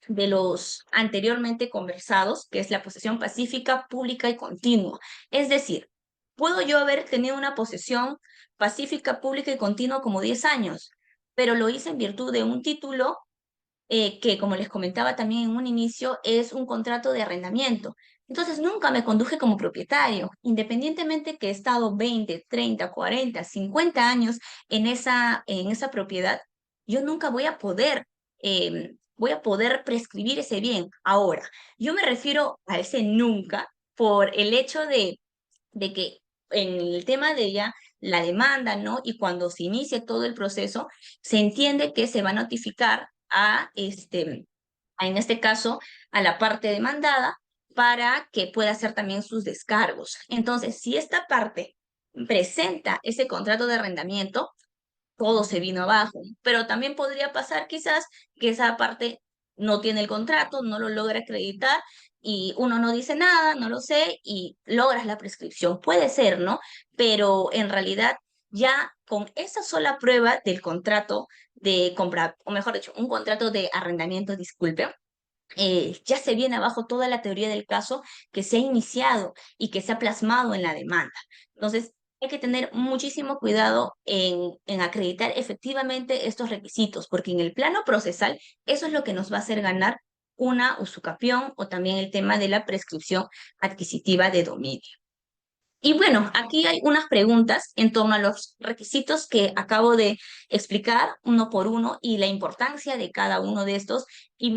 los anteriormente conversados, que es la posesión pacífica, pública y continua. Es decir, puedo yo haber tenido una posesión pacífica, pública y continua como 10 años, pero lo hice en virtud de un título que, como les comentaba también en un inicio, es un contrato de arrendamiento. Entonces, nunca me conduje como propietario, independientemente que he estado 20, 30, 40, 50 años en esa propiedad, yo nunca voy a poder prescribir ese bien. Ahora, yo me refiero a ese nunca por el hecho de que en el tema de ya la demanda, ¿no? Y cuando se inicie todo el proceso, se entiende que se va a notificar en este caso, a la parte demandada para que pueda hacer también sus descargos. Entonces, si esta parte presenta ese contrato de arrendamiento, todo se vino abajo, pero también podría pasar quizás que esa parte no tiene el contrato, no lo logra acreditar y uno no dice nada, no lo sé y logras la prescripción. Puede ser, ¿no? Pero en realidad ya con esa sola prueba del contrato de compra, o mejor dicho, un contrato de arrendamiento, disculpe, ya se viene abajo toda la teoría del caso que se ha iniciado y que se ha plasmado en la demanda. Entonces, hay que tener muchísimo cuidado en acreditar efectivamente estos requisitos, porque en el plano procesal eso es lo que nos va a hacer ganar una usucapión o también el tema de la prescripción adquisitiva de dominio. Y bueno, aquí hay unas preguntas en torno a los requisitos que acabo de explicar uno por uno y la importancia de cada uno de estos y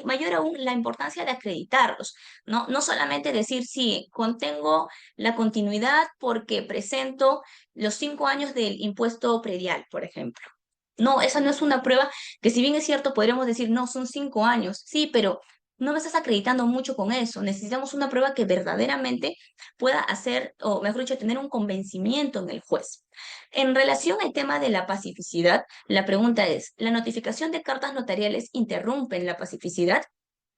mayor aún la importancia de acreditarlos, ¿no? No solamente decir, sí, contengo la continuidad porque presento los 5 años del impuesto predial, por ejemplo. No, esa no es una prueba que si bien es cierto, podríamos decir, no, son 5 años, sí, pero no me estás acreditando mucho con eso. Necesitamos una prueba que verdaderamente pueda hacer, o mejor dicho, tener un convencimiento en el juez. En relación al tema de la pacificidad, la pregunta es, ¿la notificación de cartas notariales interrumpe la pacificidad?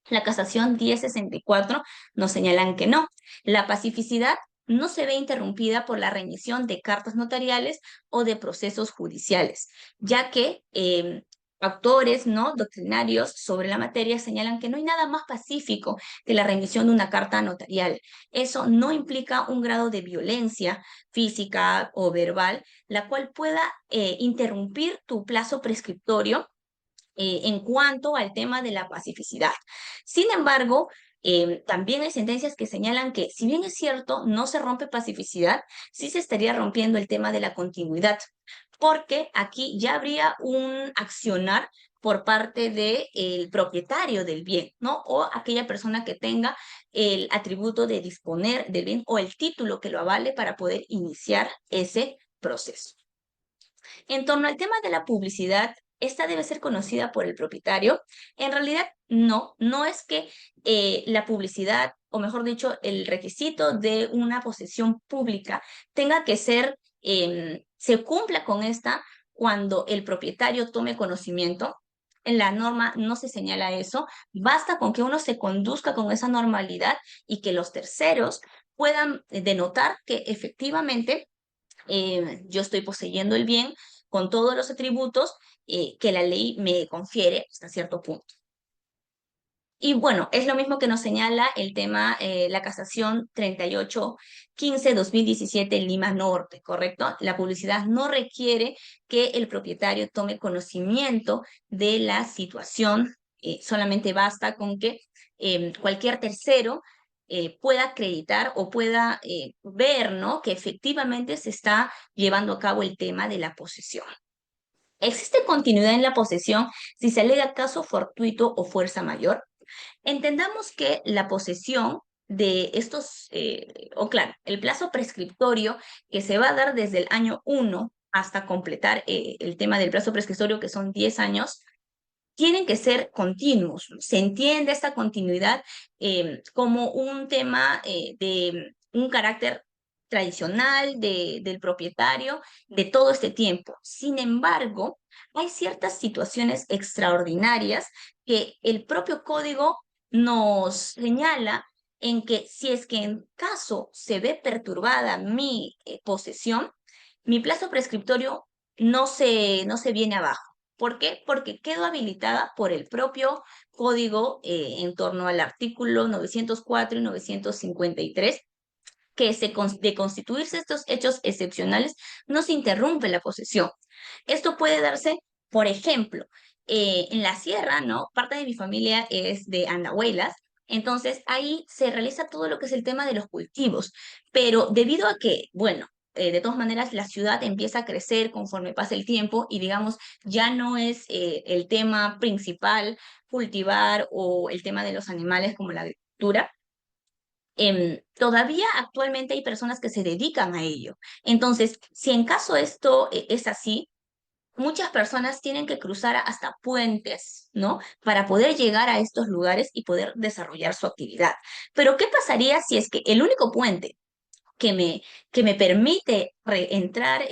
La casación 1064 nos señalan que no. La pacificidad no se ve interrumpida por la remisión de cartas notariales o de procesos judiciales, ya que autores no doctrinarios sobre la materia señalan que no hay nada más pacífico que la remisión de una carta notarial. Eso no implica un grado de violencia física o verbal, la cual pueda interrumpir tu plazo prescriptorio en cuanto al tema de la pacificidad. Sin embargo, también hay sentencias que señalan que, si bien es cierto, no se rompe pacificidad, sí se estaría rompiendo el tema de la continuidad, porque aquí ya habría un accionar por parte del propietario del bien, ¿no? O aquella persona que tenga el atributo de disponer del bien o el título que lo avale para poder iniciar ese proceso. En torno al tema de la publicidad, esta debe ser conocida por el propietario. En realidad, no, no es que la publicidad, o mejor dicho, el requisito de una posesión pública tenga que ser, se cumpla con esta cuando el propietario tome conocimiento. En la norma no se señala eso. Basta con que uno se conduzca con esa normalidad y que los terceros puedan denotar que efectivamente yo estoy poseyendo el bien con todos los atributos que la ley me confiere hasta cierto punto. Y bueno, es lo mismo que nos señala el tema, la casación 3815-2017 en Lima Norte, ¿correcto? La publicidad no requiere que el propietario tome conocimiento de la situación, solamente basta con que cualquier tercero pueda acreditar o pueda ver, ¿no? Que efectivamente se está llevando a cabo el tema de la posesión. ¿Existe continuidad en la posesión si se alega caso fortuito o fuerza mayor? Entendamos que la posesión de estos, o claro, el plazo prescriptorio que se va a dar desde el año 1 hasta completar el tema del plazo prescriptorio, que son 10 años, tienen que ser continuos. Se entiende esta continuidad como un tema de un carácter tradicional del propietario de todo este tiempo. Sin embargo, hay ciertas situaciones extraordinarias que el propio código nos señala en que si es que en caso se ve perturbada mi posesión, mi plazo prescriptorio no se viene abajo. ¿Por qué? Porque quedó habilitada por el propio código en torno al artículo 904 y 953, que de constituirse estos hechos excepcionales no se interrumpe la posesión. Esto puede darse, por ejemplo, en la sierra, ¿no? Parte de mi familia es de Andahuelas, entonces ahí se realiza todo lo que es el tema de los cultivos, pero debido a que, bueno, de todas maneras, la ciudad empieza a crecer conforme pasa el tiempo y, digamos, ya no es el tema principal cultivar o el tema de los animales como la agricultura. Todavía actualmente hay personas que se dedican a ello. Entonces, si en caso esto es así, muchas personas tienen que cruzar hasta puentes, ¿no? Para poder llegar a estos lugares y poder desarrollar su actividad. Pero, ¿qué pasaría si es que el único puente que me permite entrar,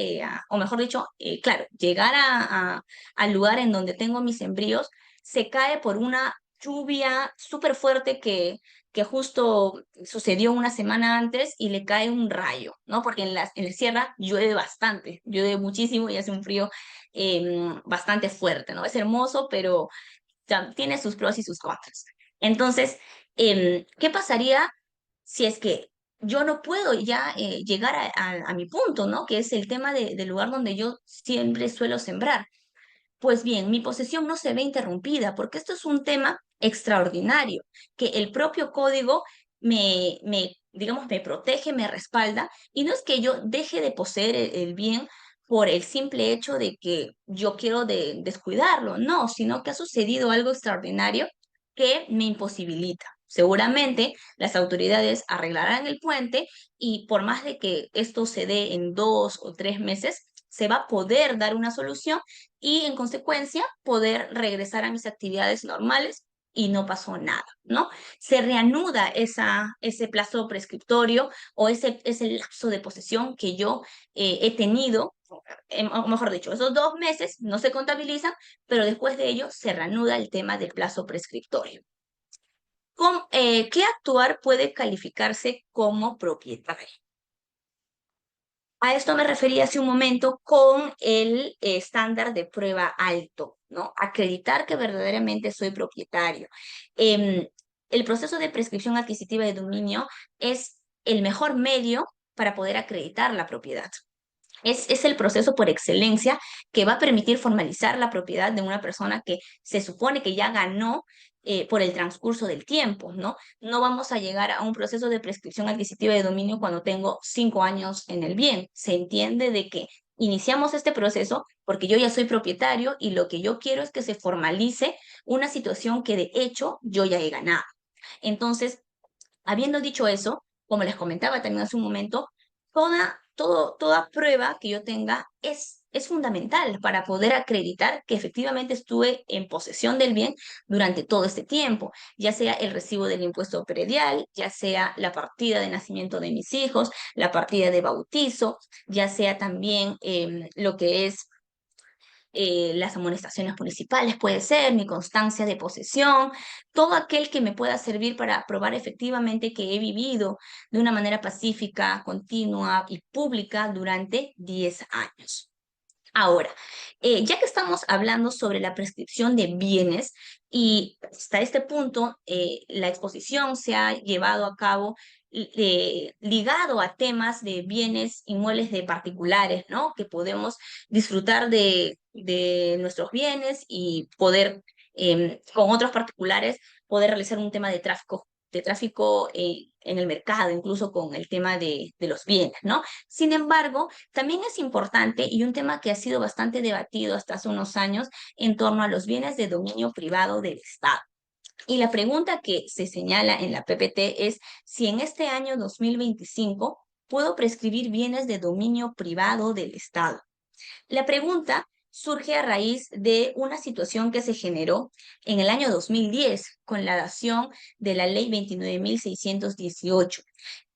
o mejor dicho, claro, llegar al lugar en donde tengo mis embrios, se cae por una lluvia súper fuerte que justo sucedió una semana antes y le cae un rayo, ¿no? Porque en la sierra llueve bastante, llueve muchísimo y hace un frío bastante fuerte, ¿no? Es hermoso, pero tiene sus pros y sus contras. Entonces, ¿qué pasaría si es que yo no puedo ya llegar a mi punto, ¿no? Que es el tema del lugar donde yo siempre suelo sembrar. Pues bien, mi posesión no se ve interrumpida porque esto es un tema extraordinario, que el propio código digamos, me protege, me respalda, y no es que yo deje de poseer el bien por el simple hecho de que yo quiero descuidarlo, no, sino que ha sucedido algo extraordinario que me imposibilita. Seguramente las autoridades arreglarán el puente y por más de que esto se dé en 2 o 3 meses, se va a poder dar una solución y en consecuencia poder regresar a mis actividades normales y no pasó nada, ¿no? Se reanuda ese plazo prescriptorio o ese lapso de posesión que yo he tenido, o mejor dicho, esos 2 meses no se contabilizan, pero después de ello se reanuda el tema del plazo prescriptorio. ¿Qué actuar puede calificarse como propietario? A esto me refería hace un momento con el estándar de prueba alto, ¿no? Acreditar que verdaderamente soy propietario. Em, el proceso de prescripción adquisitiva de dominio es el mejor medio para poder acreditar la propiedad. Es el proceso por excelencia que va a permitir formalizar la propiedad de una persona que se supone que ya ganó por el transcurso del tiempo, ¿no? No vamos a llegar a un proceso de prescripción adquisitiva de dominio cuando tengo 5 años en el bien. Se entiende de que iniciamos este proceso porque yo ya soy propietario y lo que yo quiero es que se formalice una situación que de hecho yo ya he ganado. Entonces, habiendo dicho eso, como les comentaba también hace un momento, toda prueba que yo tenga es fundamental para poder acreditar que efectivamente estuve en posesión del bien durante todo este tiempo, ya sea el recibo del impuesto predial, ya sea la partida de nacimiento de mis hijos, la partida de bautizo, ya sea también lo que es las amonestaciones municipales, puede ser, mi constancia de posesión, todo aquel que me pueda servir para probar efectivamente que he vivido de una manera pacífica, continua y pública durante 10 años. Ahora, ya que estamos hablando sobre la prescripción de bienes y hasta este punto la exposición se ha llevado a cabo ligado a temas de bienes inmuebles de particulares, ¿no? Que podemos disfrutar de nuestros bienes y poder, con otros particulares, poder realizar un tema de tráfico en el mercado, incluso con el tema de los bienes, ¿no? Sin embargo, también es importante y un tema que ha sido bastante debatido hasta hace unos años en torno a los bienes de dominio privado del Estado. Y la pregunta que se señala en la PPT es si en este año 2025 puedo prescribir bienes de dominio privado del Estado. La pregunta surge a raíz de una situación que se generó en el año 2010 con la dación de la ley 29.618,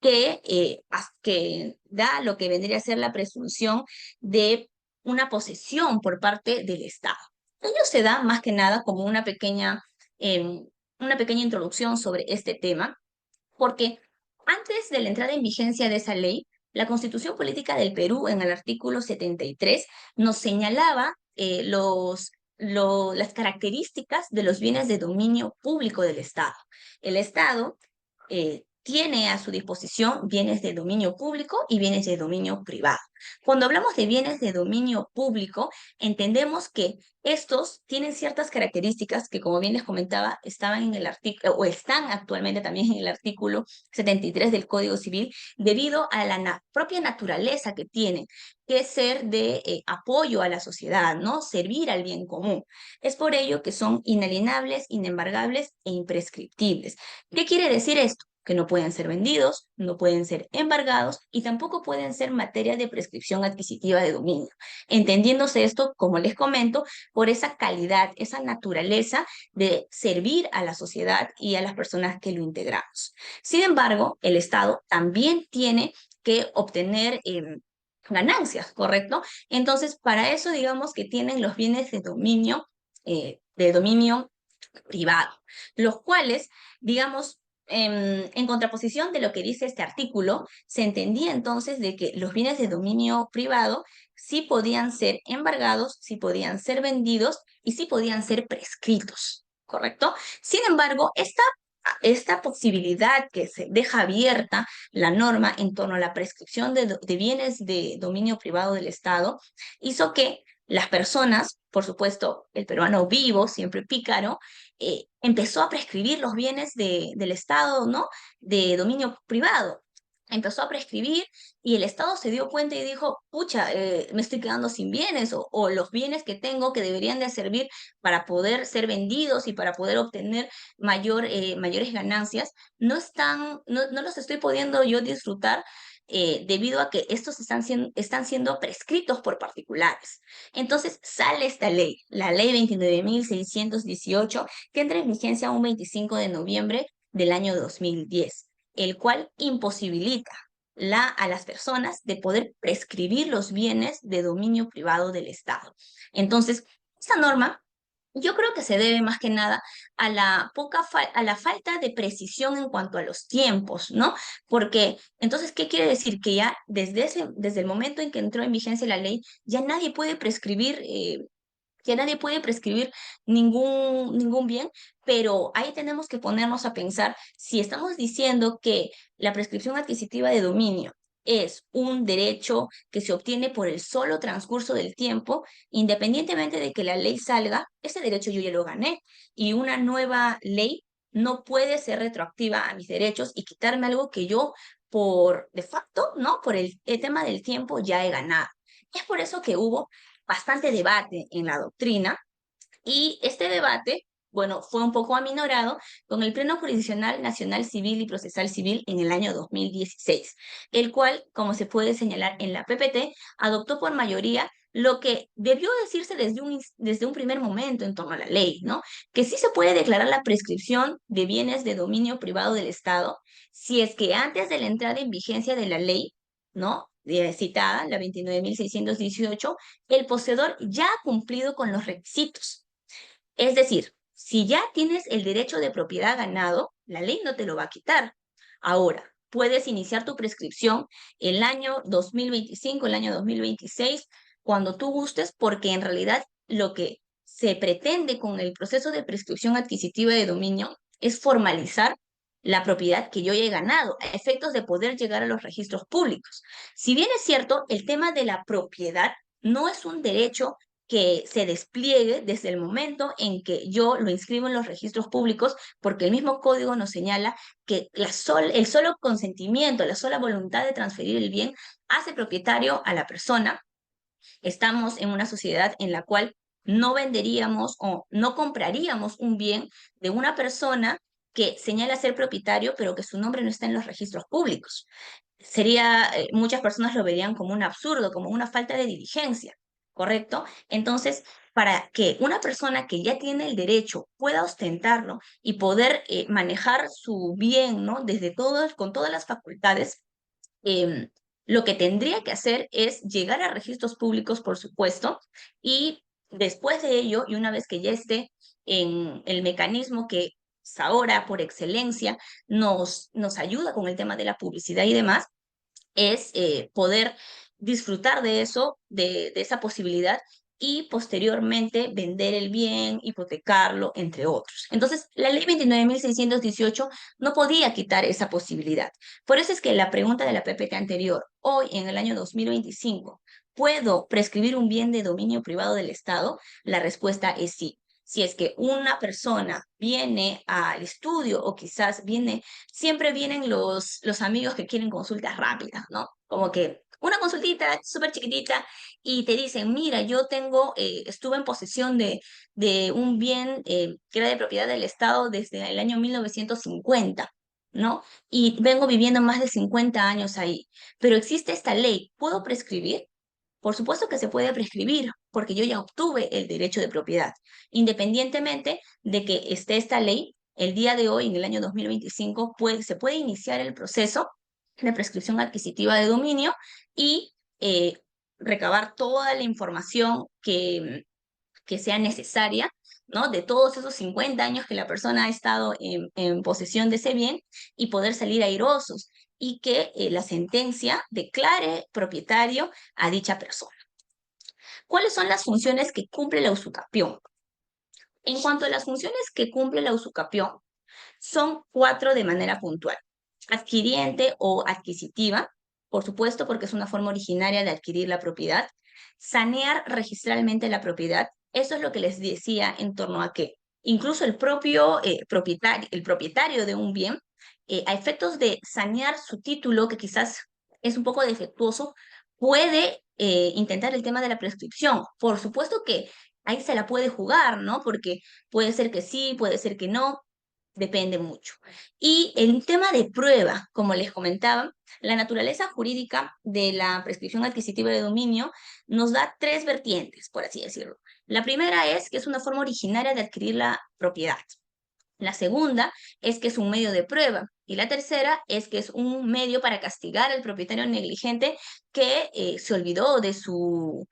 que da lo que vendría a ser la presunción de una posesión por parte del Estado. Ello se da más que nada como em, una pequeña introducción sobre este tema, porque antes de la entrada en vigencia de esa ley, la Constitución Política del Perú, en el artículo 73, nos señalaba las características de los bienes de dominio público del Estado. El Estado tiene a su disposición bienes de dominio público y bienes de dominio privado. Cuando hablamos de bienes de dominio público, entendemos que estos tienen ciertas características que, como bien les comentaba, estaban en el artículo o están actualmente también en el artículo 73 del Código Civil, debido a la propia naturaleza que tienen, que es ser de apoyo a la sociedad, ¿no? Servir al bien común. Es por ello que son inalienables, inembargables e imprescriptibles. ¿Qué quiere decir esto? Que no pueden ser vendidos, no pueden ser embargados y tampoco pueden ser materia de prescripción adquisitiva de dominio. Entendiéndose esto, como les comento, por esa calidad, esa naturaleza de servir a la sociedad y a las personas que lo integramos. Sin embargo, el Estado también tiene que obtener ganancias, ¿correcto? Entonces, para eso digamos que tienen los bienes de dominio privado, los cuales, digamos, en contraposición de lo que dice este artículo, se entendía entonces de que los bienes de dominio privado sí podían ser embargados, sí podían ser vendidos y sí podían ser prescritos, ¿correcto? Sin embargo, esta posibilidad que se deja abierta la norma en torno a la prescripción de bienes de dominio privado del Estado hizo que las personas, por supuesto, el peruano vivo, siempre pícaro, empezó a prescribir los bienes del Estado, ¿no? De dominio privado. Empezó a prescribir y el Estado se dio cuenta y dijo, pucha, me estoy quedando sin bienes o los bienes que tengo que deberían de servir para poder ser vendidos y para poder obtener mayores ganancias, no los estoy pudiendo yo disfrutar debido a que estos están siendo prescritos por particulares. Entonces sale esta ley, la ley 29.618, que entra en vigencia un 25 de noviembre del año 2010, el cual imposibilita a las personas de poder prescribir los bienes de dominio privado del Estado. Entonces, esta norma yo creo que se debe más que nada a a la falta de precisión en cuanto a los tiempos, ¿no? Porque entonces, ¿qué quiere decir? Que ya desde el momento en que entró en vigencia la ley, ya nadie puede prescribir ningún bien, pero ahí tenemos que ponernos a pensar si estamos diciendo que la prescripción adquisitiva de dominio es un derecho que se obtiene por el solo transcurso del tiempo, independientemente de que la ley salga, ese derecho yo ya lo gané y una nueva ley no puede ser retroactiva a mis derechos y quitarme algo que yo por de facto, ¿no? Por el tema del tiempo ya he ganado. Es por eso que hubo bastante debate en la doctrina y este debate, bueno, fue un poco aminorado con el Pleno Jurisdiccional Nacional Civil y Procesal Civil en el año 2016, el cual, como se puede señalar en la PPT, adoptó por mayoría lo que debió decirse desde un primer momento en torno a la ley, ¿no? Que sí se puede declarar la prescripción de bienes de dominio privado del Estado si es que antes de la entrada en vigencia de la ley, ¿no? Citada, la 29.618, el poseedor ya ha cumplido con los requisitos. Es decir, si ya tienes el derecho de propiedad ganado, la ley no te lo va a quitar. Ahora, puedes iniciar tu prescripción el año 2025, el año 2026, cuando tú gustes, porque en realidad lo que se pretende con el proceso de prescripción adquisitiva de dominio es formalizar la propiedad que yo ya he ganado, a efectos de poder llegar a los registros públicos. Si bien es cierto, el tema de la propiedad no es un derecho que se despliegue desde el momento en que yo lo inscribo en los registros públicos, porque el mismo código nos señala que el solo consentimiento, la sola voluntad de transferir el bien hace propietario a la persona. Estamos en una sociedad en la cual no venderíamos o no compraríamos un bien de una persona que señala ser propietario, pero que su nombre no está en los registros públicos. Muchas personas lo verían como un absurdo, como una falta de diligencia, ¿correcto? Entonces, para que una persona que ya tiene el derecho pueda ostentarlo y poder manejar su bien, ¿no? Con todas las facultades, em, lo que tendría que hacer es llegar a registros públicos, por supuesto, y después de ello, y una vez que ya esté en el mecanismo que ahora por excelencia nos ayuda con el tema de la publicidad y demás, es poder disfrutar de eso, de esa posibilidad y posteriormente vender el bien, hipotecarlo, entre otros. Entonces, la ley 29.618 no podía quitar esa posibilidad. Por eso es que la pregunta de la PPT anterior, hoy en el año 2025, ¿puedo prescribir un bien de dominio privado del Estado? La respuesta es sí. Si es que una persona viene al estudio o quizás siempre vienen los amigos que quieren consultas rápidas, ¿no? Como que una consultita súper chiquitita y te dicen, mira, estuve en posesión de un bien que era de propiedad del Estado desde el año 1950, ¿no? Y vengo viviendo más de 50 años ahí, pero existe esta ley, ¿puedo prescribir? Por supuesto que se puede prescribir, porque yo ya obtuve el derecho de propiedad, independientemente de que esté esta ley. El día de hoy, en el año 2025, se puede iniciar el proceso de prescripción adquisitiva de dominio y recabar toda la información que sea necesaria, ¿no? De todos esos 50 años que la persona ha estado en posesión de ese bien y poder salir airosos y que la sentencia declare propietario a dicha persona. ¿Cuáles son las funciones que cumple la usucapión? En cuanto a las funciones que cumple la usucapión, Son 4 de manera puntual. Adquiriente o adquisitiva, por supuesto, porque es una forma originaria de adquirir la propiedad. Sanear registralmente la propiedad. Eso es lo que les decía en torno a que incluso el propio propietario de un bien, a efectos de sanear su título, que quizás es un poco defectuoso, puede intentar el tema de la prescripción. Por supuesto que ahí se la puede jugar, ¿no? Porque puede ser que sí, puede ser que no, depende mucho. Y el tema de prueba, como les comentaba, la naturaleza jurídica de la prescripción adquisitiva de dominio nos da 3 vertientes, por así decirlo. La primera es que es una forma originaria de adquirir la propiedad. La segunda es que es un medio de prueba. Y la tercera es que es un medio para castigar al propietario negligente que se olvidó de su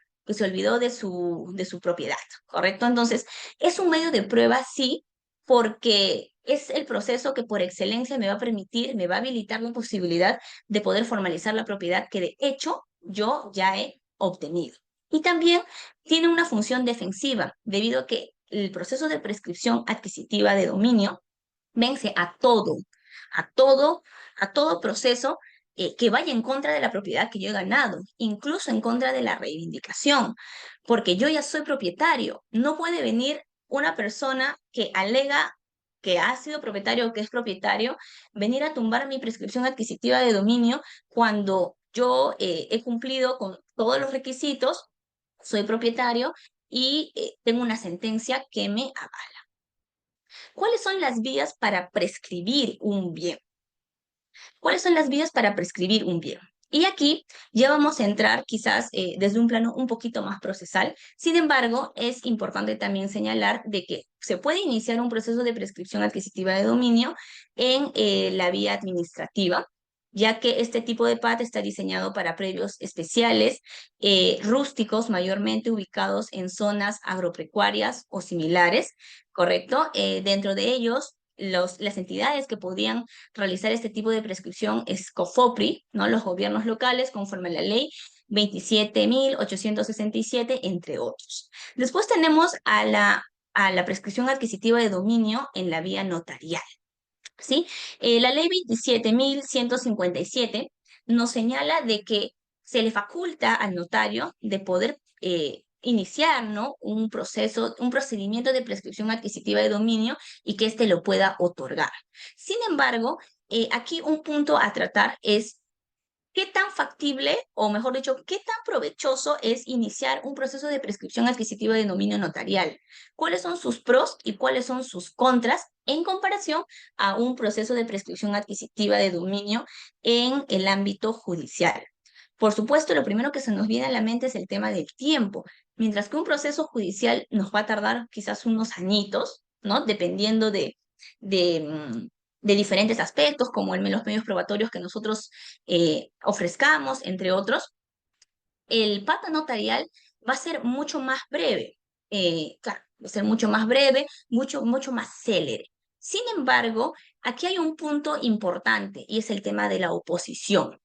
propiedad, ¿correcto? Entonces, es un medio de prueba, sí, porque es el proceso que por excelencia me va a permitir, me va a habilitar la posibilidad de poder formalizar la propiedad que de hecho yo ya he obtenido. Y también tiene una función defensiva, debido a que el proceso de prescripción adquisitiva de dominio vence a todo, a todo proceso que vaya en contra de la propiedad que yo he ganado, incluso en contra de la reivindicación, porque yo ya soy propietario. No puede venir una persona que alega que ha sido propietario o que es propietario, venir a tumbar mi prescripción adquisitiva de dominio cuando yo he cumplido con todos los requisitos, soy propietario y tengo una sentencia que me avala. ¿Cuáles son las vías para prescribir un bien? ¿Cuáles son las vías para prescribir un bien? Y aquí ya vamos a entrar quizás desde un plano un poquito más procesal. Sin embargo, es importante también señalar de que se puede iniciar un proceso de prescripción adquisitiva de dominio en la vía administrativa, ya que este tipo de PAT está diseñado para predios especiales, rústicos, mayormente ubicados en zonas agropecuarias o similares, ¿correcto? Dentro de ellos, las entidades que podrían realizar este tipo de prescripción es COFOPRI, ¿no? Los gobiernos locales, conforme a la ley 27.867, entre otros. Después tenemos a la prescripción adquisitiva de dominio en la vía notarial, ¿sí? La ley 27.157 nos señala de que se le faculta al notario de poder iniciar, ¿no? Un procedimiento de prescripción adquisitiva de dominio y que éste lo pueda otorgar. Sin embargo, aquí un punto a tratar es qué tan factible, o mejor dicho, qué tan provechoso es iniciar un proceso de prescripción adquisitiva de dominio notarial. ¿Cuáles son sus pros y cuáles son sus contras en comparación a un proceso de prescripción adquisitiva de dominio en el ámbito judicial? Por supuesto, lo primero que se nos viene a la mente es el tema del tiempo. Mientras que un proceso judicial nos va a tardar quizás unos añitos, ¿no? Dependiendo de, mm, de diferentes aspectos, como los medios probatorios que nosotros ofrezcamos, entre otros, el pacto notarial va a ser mucho más breve. Claro, va a ser mucho más breve, mucho más célere. Sin embargo, aquí hay un punto importante y es el tema de la oposición.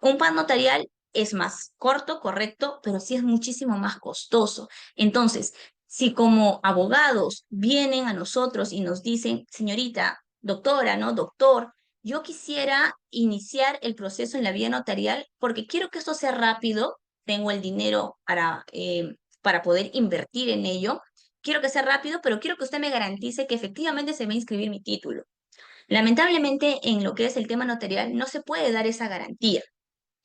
Un PAN notarial es más corto, correcto, pero sí es muchísimo más costoso. Entonces, si como abogados vienen a nosotros y nos dicen, señorita, doctora, ¿no? Doctor, yo quisiera iniciar el proceso en la vía notarial porque quiero que esto sea rápido, tengo el dinero para poder invertir en ello, quiero que sea rápido, pero quiero que usted me garantice que efectivamente se va a inscribir mi título. Lamentablemente, en lo que es el tema notarial, no se puede dar esa garantía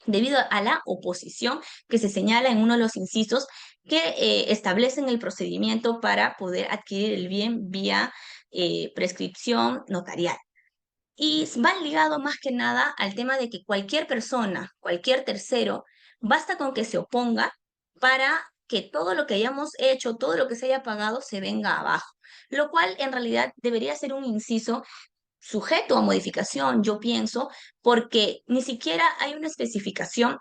debido a la oposición que se señala en uno de los incisos que establecen el procedimiento para poder adquirir el bien vía prescripción notarial. Y van ligado más que nada al tema de que cualquier persona, cualquier tercero, basta con que se oponga para que todo lo que hayamos hecho, todo lo que se haya pagado, se venga abajo. Lo cual en realidad debería ser un inciso sujeto a modificación, yo pienso, porque ni siquiera hay una especificación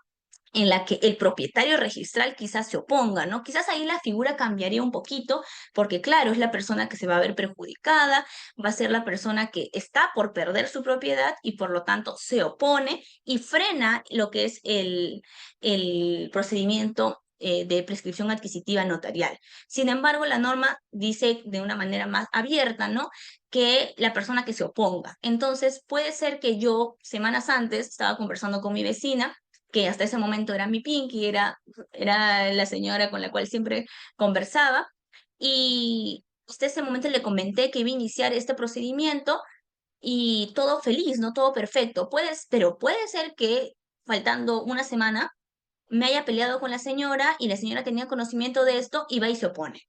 en la que el propietario registral quizás se oponga, ¿no? Quizás ahí la figura cambiaría un poquito, porque claro, es la persona que se va a ver perjudicada, va a ser la persona que está por perder su propiedad y por lo tanto se opone y frena lo que es el procedimiento de prescripción adquisitiva notarial. Sin embargo, la norma dice de una manera más abierta, ¿no? Que la persona que se oponga. Entonces, puede ser que yo, semanas antes, estaba conversando con mi vecina, que hasta ese momento era mi Pinky, era la señora con la cual siempre conversaba, y hasta ese momento le comenté que iba a iniciar este procedimiento y todo feliz, no todo perfecto. Pero puede ser que faltando una semana me haya peleado con la señora y la señora tenía conocimiento de esto y va y se opone.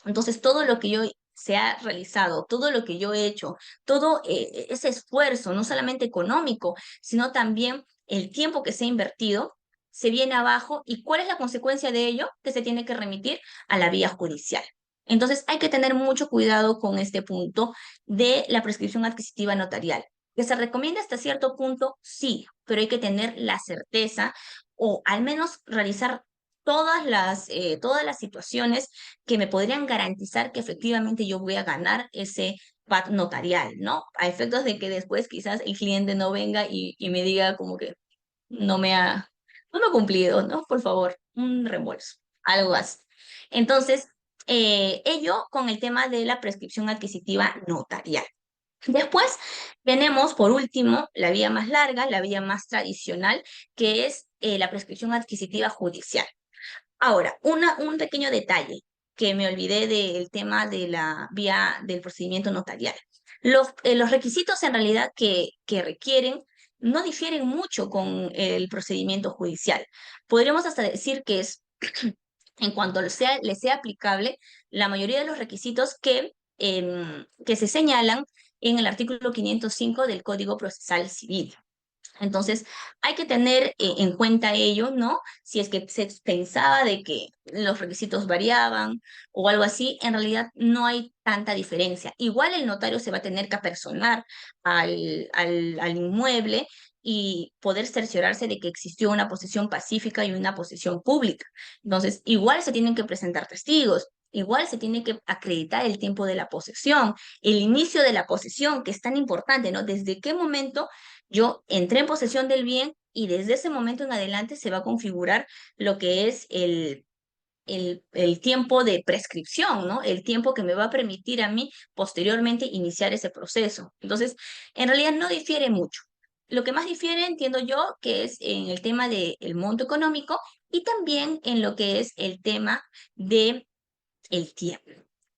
Entonces, todo lo que yo se ha realizado, todo lo que yo he hecho, todo ese esfuerzo, no solamente económico, sino también el tiempo que se ha invertido, se viene abajo. ¿Y cuál es la consecuencia de ello? Que se tiene que remitir a la vía judicial. Entonces, hay que tener mucho cuidado con este punto de la prescripción adquisitiva notarial. ¿Que se recomienda hasta cierto punto? Sí, pero hay que tener la certeza o al menos realizar todas las situaciones que me podrían garantizar que efectivamente yo voy a ganar ese PAT notarial, ¿no? A efectos de que después quizás el cliente no venga y me diga como que no me ha, no me ha cumplido, ¿no? Por favor, un reembolso, algo así. Entonces, ello con el tema de la prescripción adquisitiva notarial. Después tenemos, por último, la vía más larga, la vía más tradicional, que es la prescripción adquisitiva judicial. Ahora, un pequeño detalle que me olvidé del tema de la vía del procedimiento notarial. Los requisitos en realidad que requieren no difieren mucho con el procedimiento judicial. Podríamos hasta decir que es, en cuanto le sea aplicable, la mayoría de los requisitos que se señalan en el artículo 505 del Código Procesal Civil. Entonces, hay que tener en cuenta ello, ¿no? Si es que se pensaba de que los requisitos variaban o algo así, en realidad no hay tanta diferencia. Igual el notario se va a tener que apersonar al inmueble y poder cerciorarse de que existió una posesión pacífica y una posesión pública. Entonces, igual se tienen que presentar testigos. Igual se tiene que acreditar el tiempo de la posesión, el inicio de la posesión, que es tan importante, ¿no? ¿Desde qué momento yo entré en posesión del bien y desde ese momento en adelante se va a configurar lo que es el tiempo de prescripción, ¿no? El tiempo que me va a permitir a mí posteriormente iniciar ese proceso? Entonces, en realidad no difiere mucho. Lo que más difiere, entiendo yo, que es en el tema del monto económico y también en lo que es el tema de el tiempo.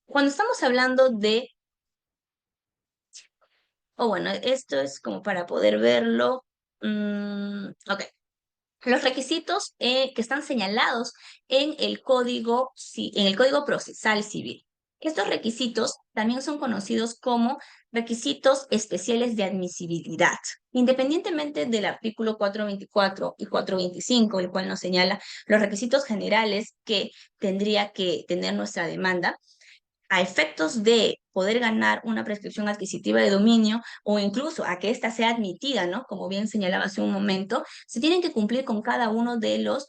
Cuando estamos hablando de, o bueno, esto es como para poder verlo. Ok. Los requisitos que están señalados en el Código Procesal Civil. Estos requisitos también son conocidos como requisitos especiales de admisibilidad, independientemente del artículo 424 y 425, el cual nos señala los requisitos generales que tendría que tener nuestra demanda a efectos de poder ganar una prescripción adquisitiva de dominio o incluso a que ésta sea admitida, ¿no? Como bien señalaba hace un momento, se tienen que cumplir con cada uno de los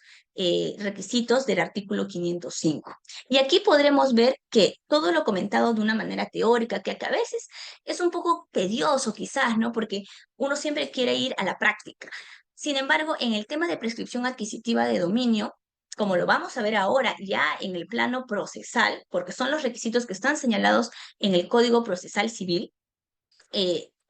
requisitos del artículo 505. Y aquí podremos ver que todo lo comentado de una manera teórica, que a veces es un poco tedioso quizás, ¿no? Porque uno siempre quiere ir a la práctica. Sin embargo, en el tema de prescripción adquisitiva de dominio, como lo vamos a ver ahora ya en el plano procesal, porque son los requisitos que están señalados en el Código Procesal Civil,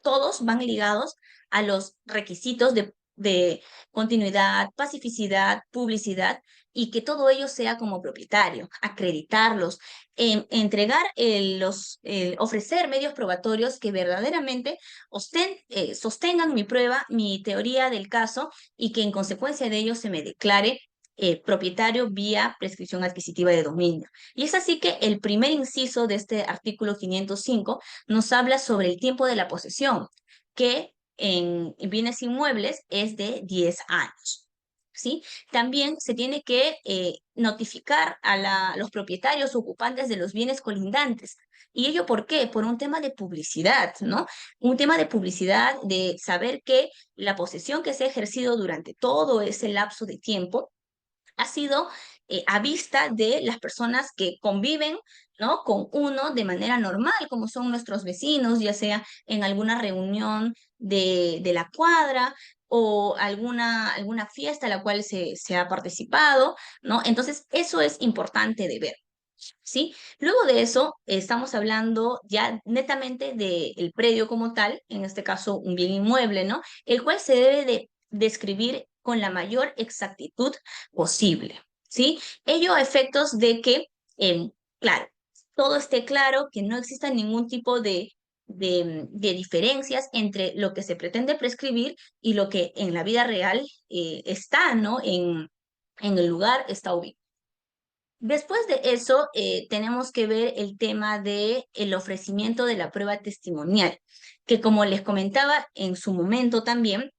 todos van ligados a los requisitos de continuidad, pacificidad, publicidad, y que todo ello sea como propietario, acreditarlos, entregar ofrecer medios probatorios que verdaderamente sostengan mi prueba, mi teoría del caso, y que en consecuencia de ello se me declare propietario vía prescripción adquisitiva de dominio. Y es así que el primer inciso de este artículo 505 nos habla sobre el tiempo de la posesión, que en bienes inmuebles es de 10 años. ¿Sí? También se tiene que notificar a los propietarios ocupantes de los bienes colindantes. ¿Y ello por qué? Por un tema de publicidad, ¿no? Un tema de publicidad, de saber que la posesión que se ha ejercido durante todo ese lapso de tiempo ha sido a vista de las personas que conviven, ¿no?, con uno de manera normal, como son nuestros vecinos, ya sea en alguna reunión de la cuadra o alguna fiesta a la cual se ha participado, ¿no? Entonces, eso es importante de ver. ¿Sí? Luego de eso, estamos hablando ya netamente del predio como tal, en este caso un bien inmueble, ¿no? El cual se debe de describir con la mayor exactitud posible, ¿sí? Ello a efectos de que, claro, todo esté claro, que no exista ningún tipo de diferencias entre lo que se pretende prescribir y lo que en la vida real está, ¿no? En el lugar está ubicado. Después de eso, tenemos que ver el tema de el ofrecimiento de la prueba testimonial, que como les comentaba en su momento también,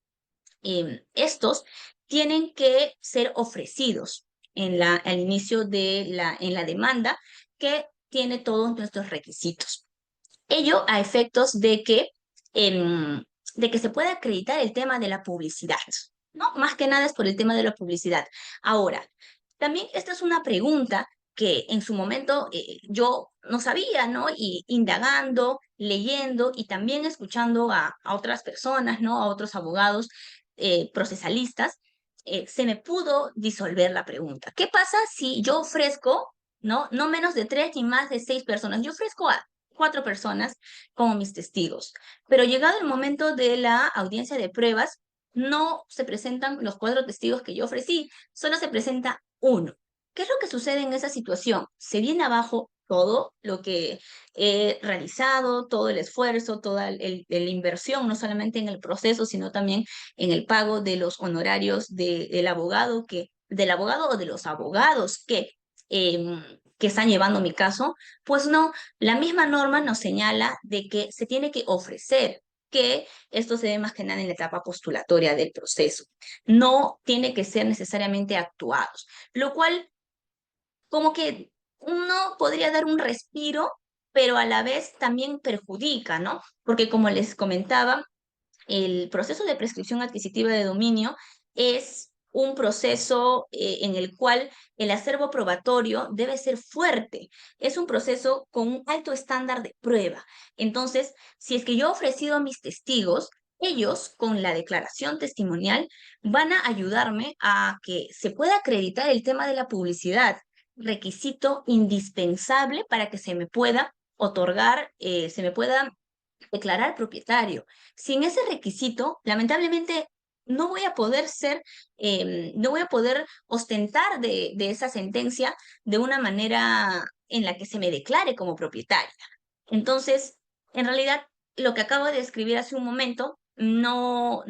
estos tienen que ser ofrecidos al inicio en la demanda, que tiene todos nuestros requisitos. Ello a efectos em, de que se pueda acreditar el tema de la publicidad, ¿no? Más que nada es por el tema de la publicidad. Ahora, también esta es una pregunta que en su momento yo no sabía, ¿no? Y indagando, leyendo y también escuchando a otras personas, ¿no? A otros abogados procesalistas, se me pudo disolver la pregunta. ¿Qué pasa si yo ofrezco, ¿no? No menos de 3 ni más de 6 personas? Yo ofrezco a 4 personas como mis testigos, pero llegado el momento de la audiencia de pruebas, no se presentan los 4 testigos que yo ofrecí, solo se presenta uno. ¿Qué es lo que sucede en esa situación? Se viene abajo todo lo que he realizado, todo el esfuerzo, toda la inversión, no solamente en el proceso, sino también en el pago de los honorarios del abogado del abogado o de los abogados que están llevando mi caso. Pues no, la misma norma nos señala de que se tiene que ofrecer, que esto se ve más que nada en la etapa postulatoria del proceso. No tiene que ser necesariamente actuados, lo cual como que uno podría dar un respiro, pero a la vez también perjudica, ¿no? Porque como les comentaba, el proceso de prescripción adquisitiva de dominio es un proceso en el cual el acervo probatorio debe ser fuerte. Es un proceso con un alto estándar de prueba. Entonces, si es que yo he ofrecido a mis testigos, ellos con la declaración testimonial van a ayudarme a que se pueda acreditar el tema de la publicidad, requisito indispensable para que se me pueda otorgar, se me pueda declarar propietario. Sin ese requisito, lamentablemente no voy a poder no voy a poder ostentar de esa sentencia de una manera en la que se me declare como propietaria. Entonces, en realidad, lo que acabo de escribir hace un momento no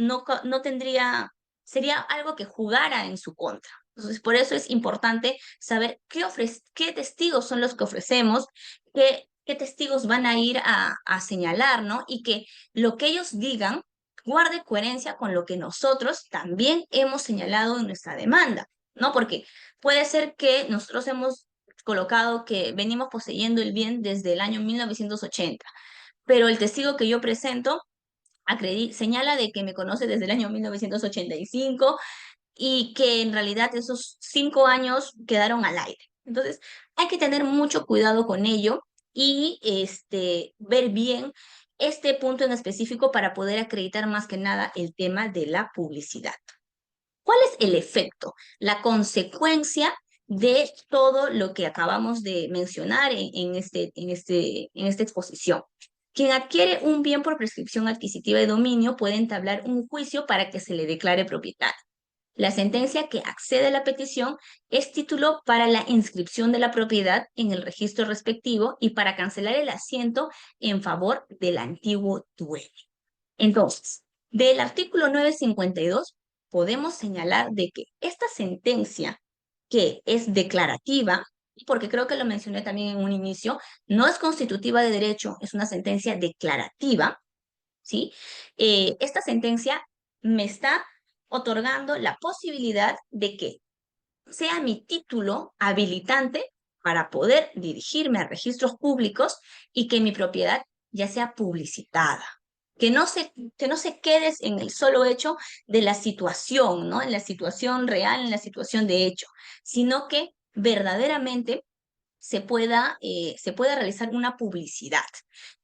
tendría, sería algo que jugara en su contra. Entonces, por eso es importante saber qué testigos son los que ofrecemos, qué testigos van a ir a señalar, ¿no? Y que lo que ellos digan guarde coherencia con lo que nosotros también hemos señalado en nuestra demanda, ¿no? Porque puede ser que nosotros hemos colocado que venimos poseyendo el bien desde el año 1980, pero el testigo que yo presento señala de que me conoce desde el año 1985 y que en realidad esos 5 años quedaron al aire. Entonces, hay que tener mucho cuidado con ello y ver bien este punto en específico para poder acreditar más que nada el tema de la publicidad. ¿Cuál es el efecto, la consecuencia de todo lo que acabamos de mencionar en esta exposición? Quien adquiere un bien por prescripción adquisitiva de dominio puede entablar un juicio para que se le declare propietario. La sentencia que accede a la petición es título para la inscripción de la propiedad en el registro respectivo y para cancelar el asiento en favor del antiguo dueño. Entonces, del artículo 952 podemos señalar de que esta sentencia, que es declarativa, porque creo que lo mencioné también en un inicio, no es constitutiva de derecho, es una sentencia declarativa, ¿sí? Esta sentencia me está otorgando la posibilidad de que sea mi título habilitante para poder dirigirme a registros públicos y que mi propiedad ya sea publicitada. que no se quedes en el solo hecho de la situación, ¿no? En la situación real, en la situación de hecho, sino que verdaderamente se pueda realizar una publicidad.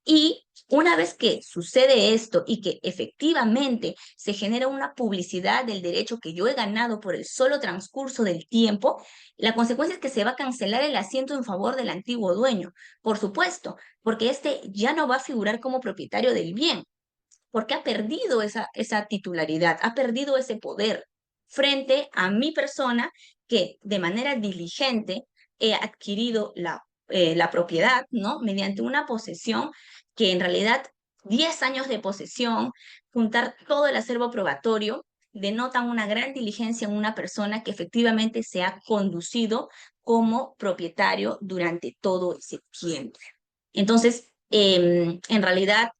Y una vez que sucede esto y que efectivamente se genera una publicidad del derecho que yo he ganado por el solo transcurso del tiempo, la consecuencia es que se va a cancelar el asiento en favor del antiguo dueño, por supuesto, porque este ya no va a figurar como propietario del bien, porque ha perdido esa titularidad, ha perdido ese poder frente a mi persona que de manera diligente he adquirido la propiedad, ¿no? Mediante una posesión que en realidad 10 años de posesión, juntar todo el acervo probatorio, denotan una gran diligencia en una persona que efectivamente se ha conducido como propietario durante todo ese tiempo. Entonces, en realidad,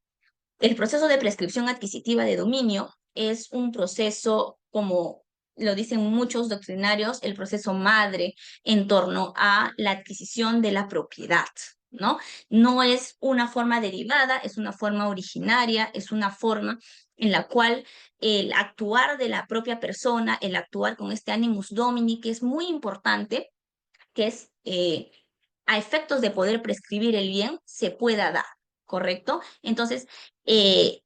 el proceso de prescripción adquisitiva de dominio es un proceso, como lo dicen muchos doctrinarios, el proceso madre en torno a la adquisición de la propiedad, ¿no? No es una forma derivada, es una forma originaria, es una forma en la cual el actuar de la propia persona, el actuar con este animus domini, que es muy importante, que es a efectos de poder prescribir el bien, se pueda dar, ¿correcto? Entonces, eh,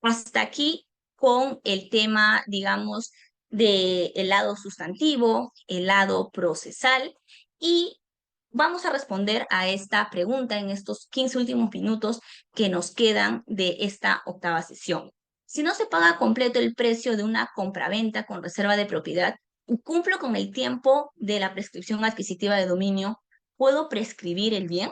hasta aquí con el tema, digamos, del lado sustantivo, el lado procesal, y vamos a responder a esta pregunta en estos 15 últimos minutos que nos quedan de esta octava sesión. Si no se paga completo el precio de una compraventa con reserva de propiedad y cumplo con el tiempo de la prescripción adquisitiva de dominio, ¿puedo prescribir el bien?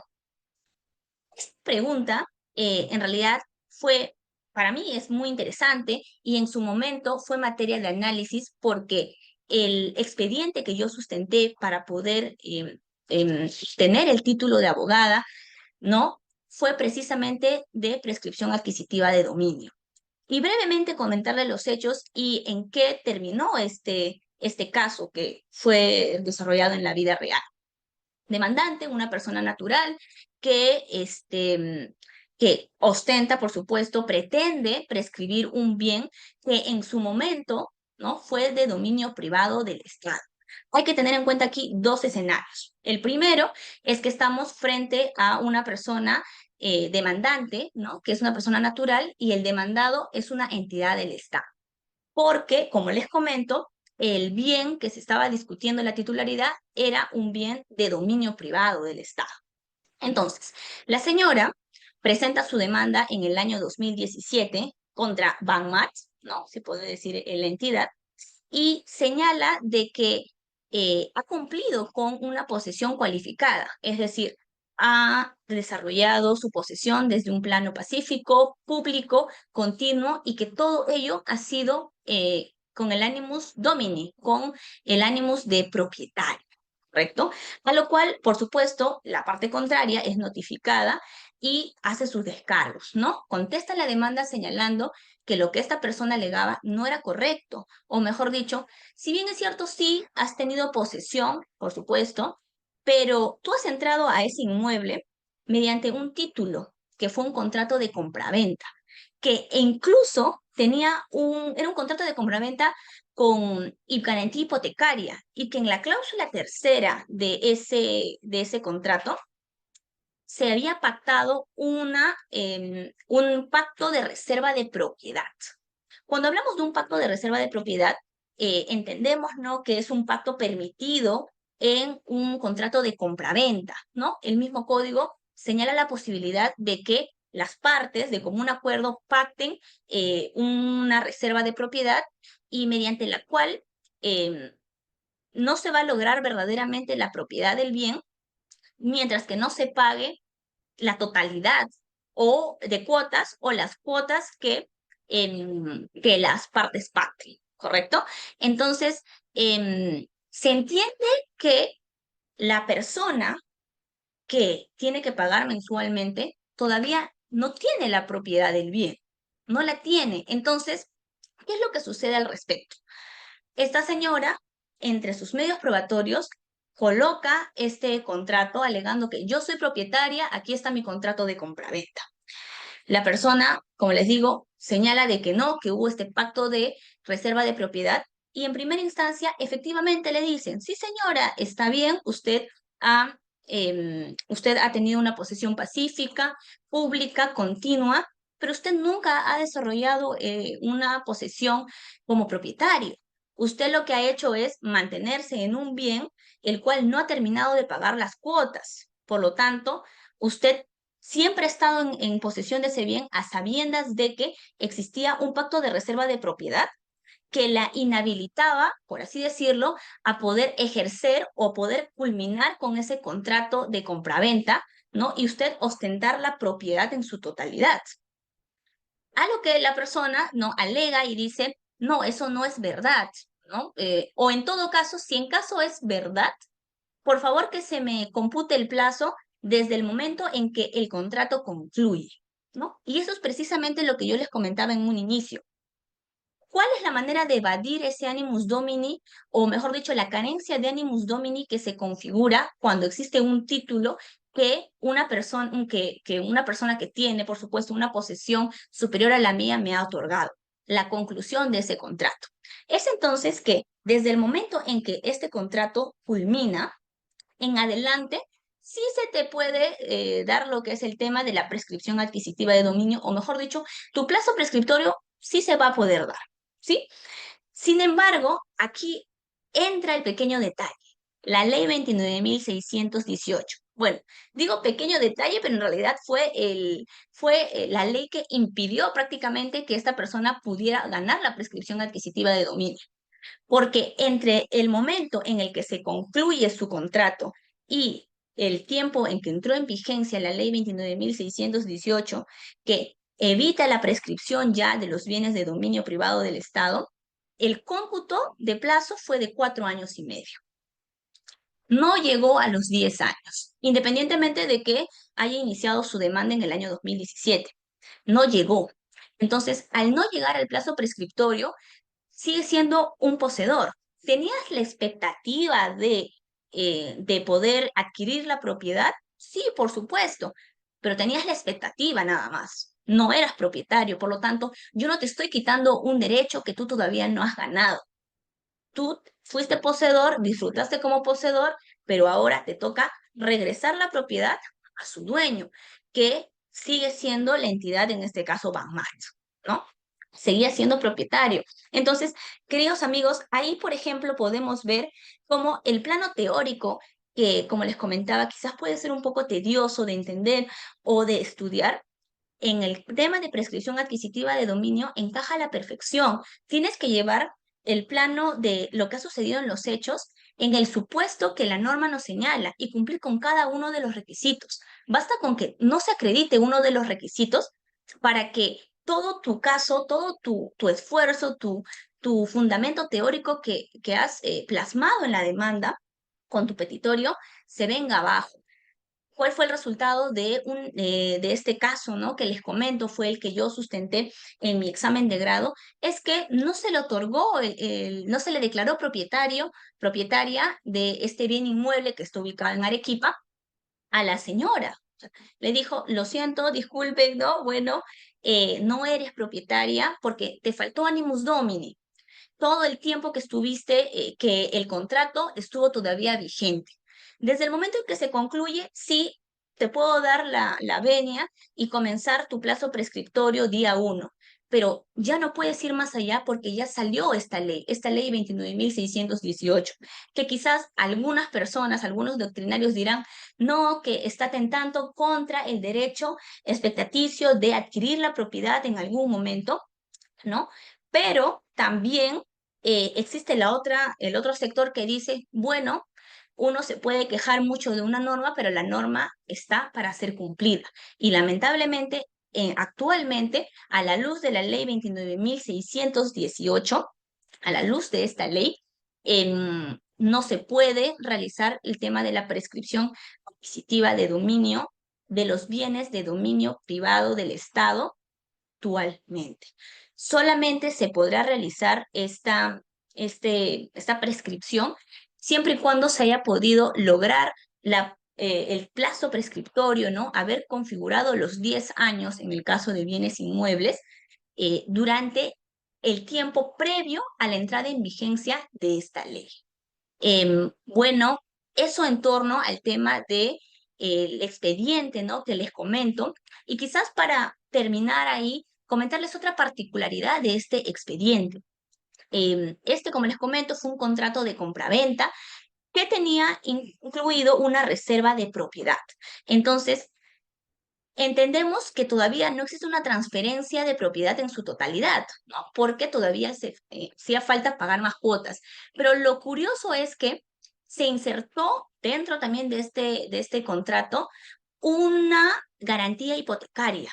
Esta pregunta, en realidad, fue, para mí es muy interesante y en su momento fue materia de análisis porque el expediente que yo sustenté para poder tener el título de abogada, ¿no? Fue precisamente de prescripción adquisitiva de dominio. Y brevemente comentarle los hechos y en qué terminó este caso que fue desarrollado en la vida real. Demandante, una persona natural que ostenta, por supuesto, pretende prescribir un bien que en su momento, ¿no? Fue de dominio privado del Estado. Hay que tener en cuenta aquí dos escenarios. El primero es que estamos frente a una persona demandante, ¿no? Que es una persona natural, y el demandado es una entidad del Estado. Porque, como les comento, el bien que se estaba discutiendo en la titularidad era un bien de dominio privado del Estado. Entonces, la señora presenta su demanda en el año 2017 contra Banmat, ¿no? Se puede decir la entidad, y señala de que ha cumplido con una posesión cualificada, es decir, ha desarrollado su posesión desde un plano pacífico, público, continuo, y que todo ello ha sido con el animus domini, con el animus de propietario, ¿correcto? A lo cual, por supuesto, la parte contraria es notificada y hace sus descargos, ¿no? Contesta la demanda señalando que lo que esta persona alegaba no era correcto, o mejor dicho, si bien es cierto, sí, has tenido posesión, por supuesto, pero tú has entrado a ese inmueble mediante un título, que fue un contrato de compraventa, que incluso era un contrato de compraventa con garantía hipotecaria, y que en la cláusula tercera de ese contrato se había pactado un pacto de reserva de propiedad. Cuando hablamos de un pacto de reserva de propiedad, entendemos, ¿no?, que es un pacto permitido en un contrato de compraventa, ¿no? El mismo código señala la posibilidad de que las partes de común acuerdo pacten una reserva de propiedad y mediante la cual no se va a lograr verdaderamente la propiedad del bien mientras que no se pague la totalidad o de cuotas o las cuotas que las partes pacten, ¿correcto? Entonces, se entiende que la persona que tiene que pagar mensualmente todavía no tiene la propiedad del bien, no la tiene. Entonces, ¿qué es lo que sucede al respecto? Esta señora, entre sus medios probatorios, coloca este contrato alegando que yo soy propietaria, aquí está mi contrato de compraventa. La persona, como les digo, señala de que no, que hubo este pacto de reserva de propiedad, y en primera instancia efectivamente le dicen, sí señora, está bien, ha, usted ha tenido una posesión pacífica, pública, continua, pero usted nunca ha desarrollado una posesión como propietario. Usted lo que ha hecho es mantenerse en un bien el cual no ha terminado de pagar las cuotas. Por lo tanto, usted siempre ha estado en posesión de ese bien a sabiendas de que existía un pacto de reserva de propiedad que la inhabilitaba, por así decirlo, a poder ejercer o poder culminar con ese contrato de compraventa, ¿no? Y usted ostentar la propiedad en su totalidad. A lo que la persona, ¿no? Alega y dice, no, eso no es verdad, ¿no? O en todo caso, si en caso es verdad, por favor que se me compute el plazo desde el momento en que el contrato concluye, ¿no? Y eso es precisamente lo que yo les comentaba en un inicio. ¿Cuál es la manera de evadir ese animus domini, o mejor dicho, la carencia de animus domini que se configura cuando existe un título que una persona que tiene, por supuesto, una posesión superior a la mía me ha otorgado? La conclusión de ese contrato. Es entonces que desde el momento en que este contrato culmina, en adelante, sí se te puede dar lo que es el tema de la prescripción adquisitiva de dominio, o mejor dicho, tu plazo prescriptorio sí se va a poder dar, ¿sí? Sin embargo, aquí entra el pequeño detalle, la ley 29.618. Bueno, digo pequeño detalle, pero en realidad fue la ley que impidió prácticamente que esta persona pudiera ganar la prescripción adquisitiva de dominio, porque entre el momento en el que se concluye su contrato y el tiempo en que entró en vigencia la ley 29.618, que evita la prescripción ya de los bienes de dominio privado del Estado, el cómputo de plazo fue de 4 años y medio. No llegó a los 10 años, independientemente de que haya iniciado su demanda en el año 2017. No llegó. Entonces, al no llegar al plazo prescriptorio, sigue siendo un poseedor. ¿Tenías la expectativa de poder adquirir la propiedad? Sí, por supuesto, pero tenías la expectativa nada más. No eras propietario, por lo tanto, yo no te estoy quitando un derecho que tú todavía no has ganado. Tú fuiste poseedor, disfrutaste como poseedor, pero ahora te toca regresar la propiedad a su dueño, que sigue siendo la entidad, en este caso, Banmart, ¿no? Seguía siendo propietario. Entonces, queridos amigos, ahí, por ejemplo, podemos ver cómo el plano teórico, que, como les comentaba, quizás puede ser un poco tedioso de entender o de estudiar, en el tema de prescripción adquisitiva de dominio encaja a la perfección. Tienes que llevar el plano de lo que ha sucedido en los hechos en el supuesto que la norma nos señala y cumplir con cada uno de los requisitos. Basta con que no se acredite uno de los requisitos para que todo tu caso, todo tu esfuerzo, tu fundamento teórico que has plasmado en la demanda con tu petitorio se venga abajo. ¿Cuál fue el resultado de este caso, ¿no? Que les comento, fue el que yo sustenté en mi examen de grado? Es que no se le otorgó, no se le declaró propietaria de este bien inmueble que está ubicado en Arequipa a la señora. O sea, le dijo, lo siento, disculpe, ¿no? Bueno, no eres propietaria porque te faltó animus domini. Todo el tiempo que estuviste, que el contrato estuvo todavía vigente. Desde el momento en que se concluye, sí, te puedo dar la venia y comenzar tu plazo prescriptorio día 1, pero ya no puedes ir más allá porque ya salió esta ley 29.618, que quizás algunas personas, algunos doctrinarios dirán, no, que está atentando contra el derecho expectaticio de adquirir la propiedad en algún momento, ¿no? Pero también existe el otro sector que dice, bueno, uno se puede quejar mucho de una norma, pero la norma está para ser cumplida. Y lamentablemente, actualmente, a la luz de la ley 29.618, a la luz de esta ley, no se puede realizar el tema de la prescripción adquisitiva de dominio de los bienes de dominio privado del Estado actualmente. Solamente se podrá realizar esta prescripción siempre y cuando se haya podido lograr el plazo prescriptorio, ¿no? Haber configurado los 10 años en el caso de bienes inmuebles, durante el tiempo previo a la entrada en vigencia de esta ley. Bueno, eso en torno al tema de el expediente, ¿no? Que les comento. Y quizás para terminar ahí, comentarles otra particularidad de este expediente. Este, como les comento, fue un contrato de compraventa que tenía incluido una reserva de propiedad. Entonces, entendemos que todavía no existe una transferencia de propiedad en su totalidad, ¿no? Porque todavía hacía falta pagar más cuotas. Pero lo curioso es que se insertó dentro también de este contrato una garantía hipotecaria,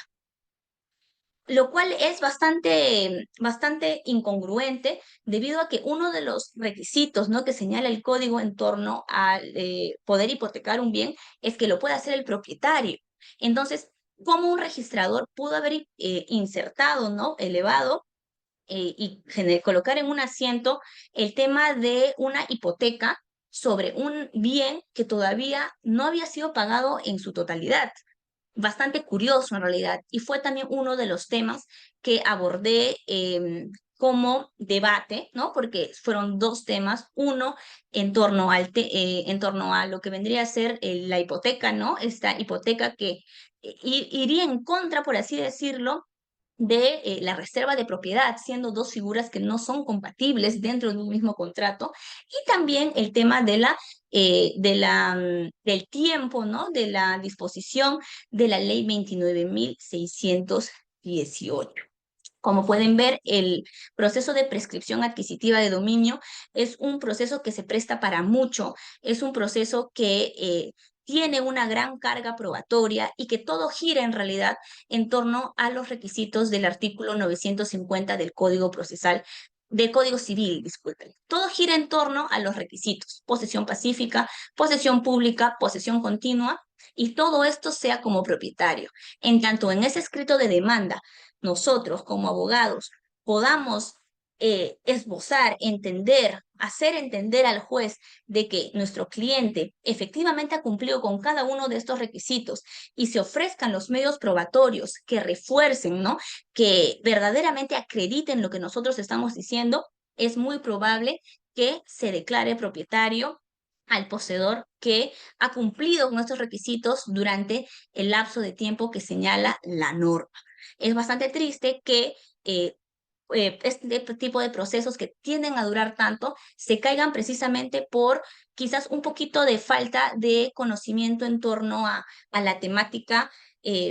lo cual es bastante incongruente debido a que uno de los requisitos, ¿no? que señala el código en torno al poder hipotecar un bien es que lo puede hacer el propietario. Entonces, ¿cómo un registrador pudo haber insertado, ¿no? elevado y colocar en un asiento el tema de una hipoteca sobre un bien que todavía no había sido pagado en su totalidad? Bastante curioso en realidad, y fue también uno de los temas que abordé como debate, ¿no? Porque fueron dos temas, uno en torno a lo que vendría a ser la hipoteca, ¿no? Esta hipoteca que iría en contra, por así decirlo, de la reserva de propiedad, siendo dos figuras que no son compatibles dentro de un mismo contrato, y también el tema del tiempo, ¿no? De la disposición de la ley 29.618. Como pueden ver, el proceso de prescripción adquisitiva de dominio es un proceso que se presta para mucho, es un proceso que tiene una gran carga probatoria y que todo gira en realidad en torno a los requisitos del artículo 950 del Código Procesal, del Código Civil, disculpen. Todo gira en torno a los requisitos: posesión pacífica, posesión pública, posesión continua, y todo esto sea como propietario. En tanto, en ese escrito de demanda, nosotros como abogados podamos esbozar, entender, hacer entender al juez de que nuestro cliente efectivamente ha cumplido con cada uno de estos requisitos y se ofrezcan los medios probatorios que refuercen, ¿no? Que verdaderamente acrediten lo que nosotros estamos diciendo, es muy probable que se declare propietario al poseedor que ha cumplido con estos requisitos durante el lapso de tiempo que señala la norma. Es bastante triste que este tipo de procesos que tienden a durar tanto se caigan precisamente por quizás un poquito de falta de conocimiento en torno a la temática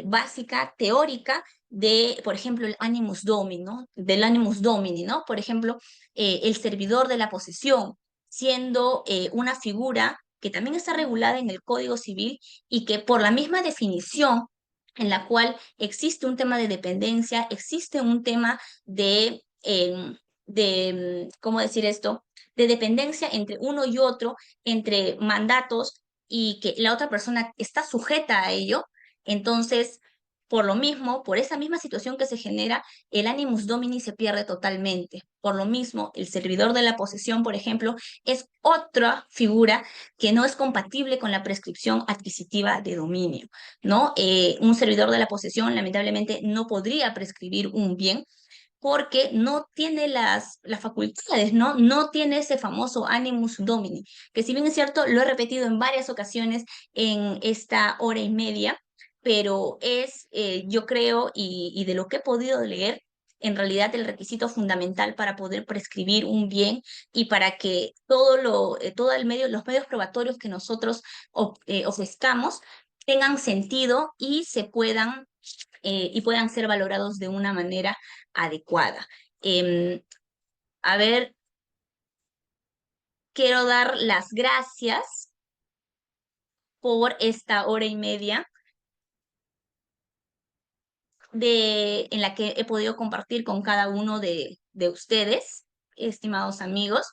básica, teórica de, por ejemplo, el animus domini, ¿no? Del animus domini, ¿no? Por ejemplo, el servidor de la posesión, siendo una figura que también está regulada en el Código Civil y que por la misma definición en la cual existe un tema de dependencia, existe un tema ¿cómo decir esto? De dependencia entre uno y otro, entre mandatos, y que la otra persona está sujeta a ello. Entonces, por lo mismo, por esa misma situación que se genera, el animus domini se pierde totalmente. Por lo mismo, el servidor de la posesión, por ejemplo, es otra figura que no es compatible con la prescripción adquisitiva de dominio, ¿no? Un servidor de la posesión lamentablemente no podría prescribir un bien porque no tiene las facultades, ¿no? No tiene ese famoso animus domini, que si bien es cierto, lo he repetido en varias ocasiones en esta hora y media, pero es, yo creo, y de lo que he podido leer, en realidad el requisito fundamental para poder prescribir un bien y para que todo el medio, los medios probatorios que nosotros ofrezcamos tengan sentido y y puedan ser valorados de una manera adecuada. Em, a ver, quiero dar las gracias por esta hora y media en la que he podido compartir con cada uno de ustedes, estimados amigos.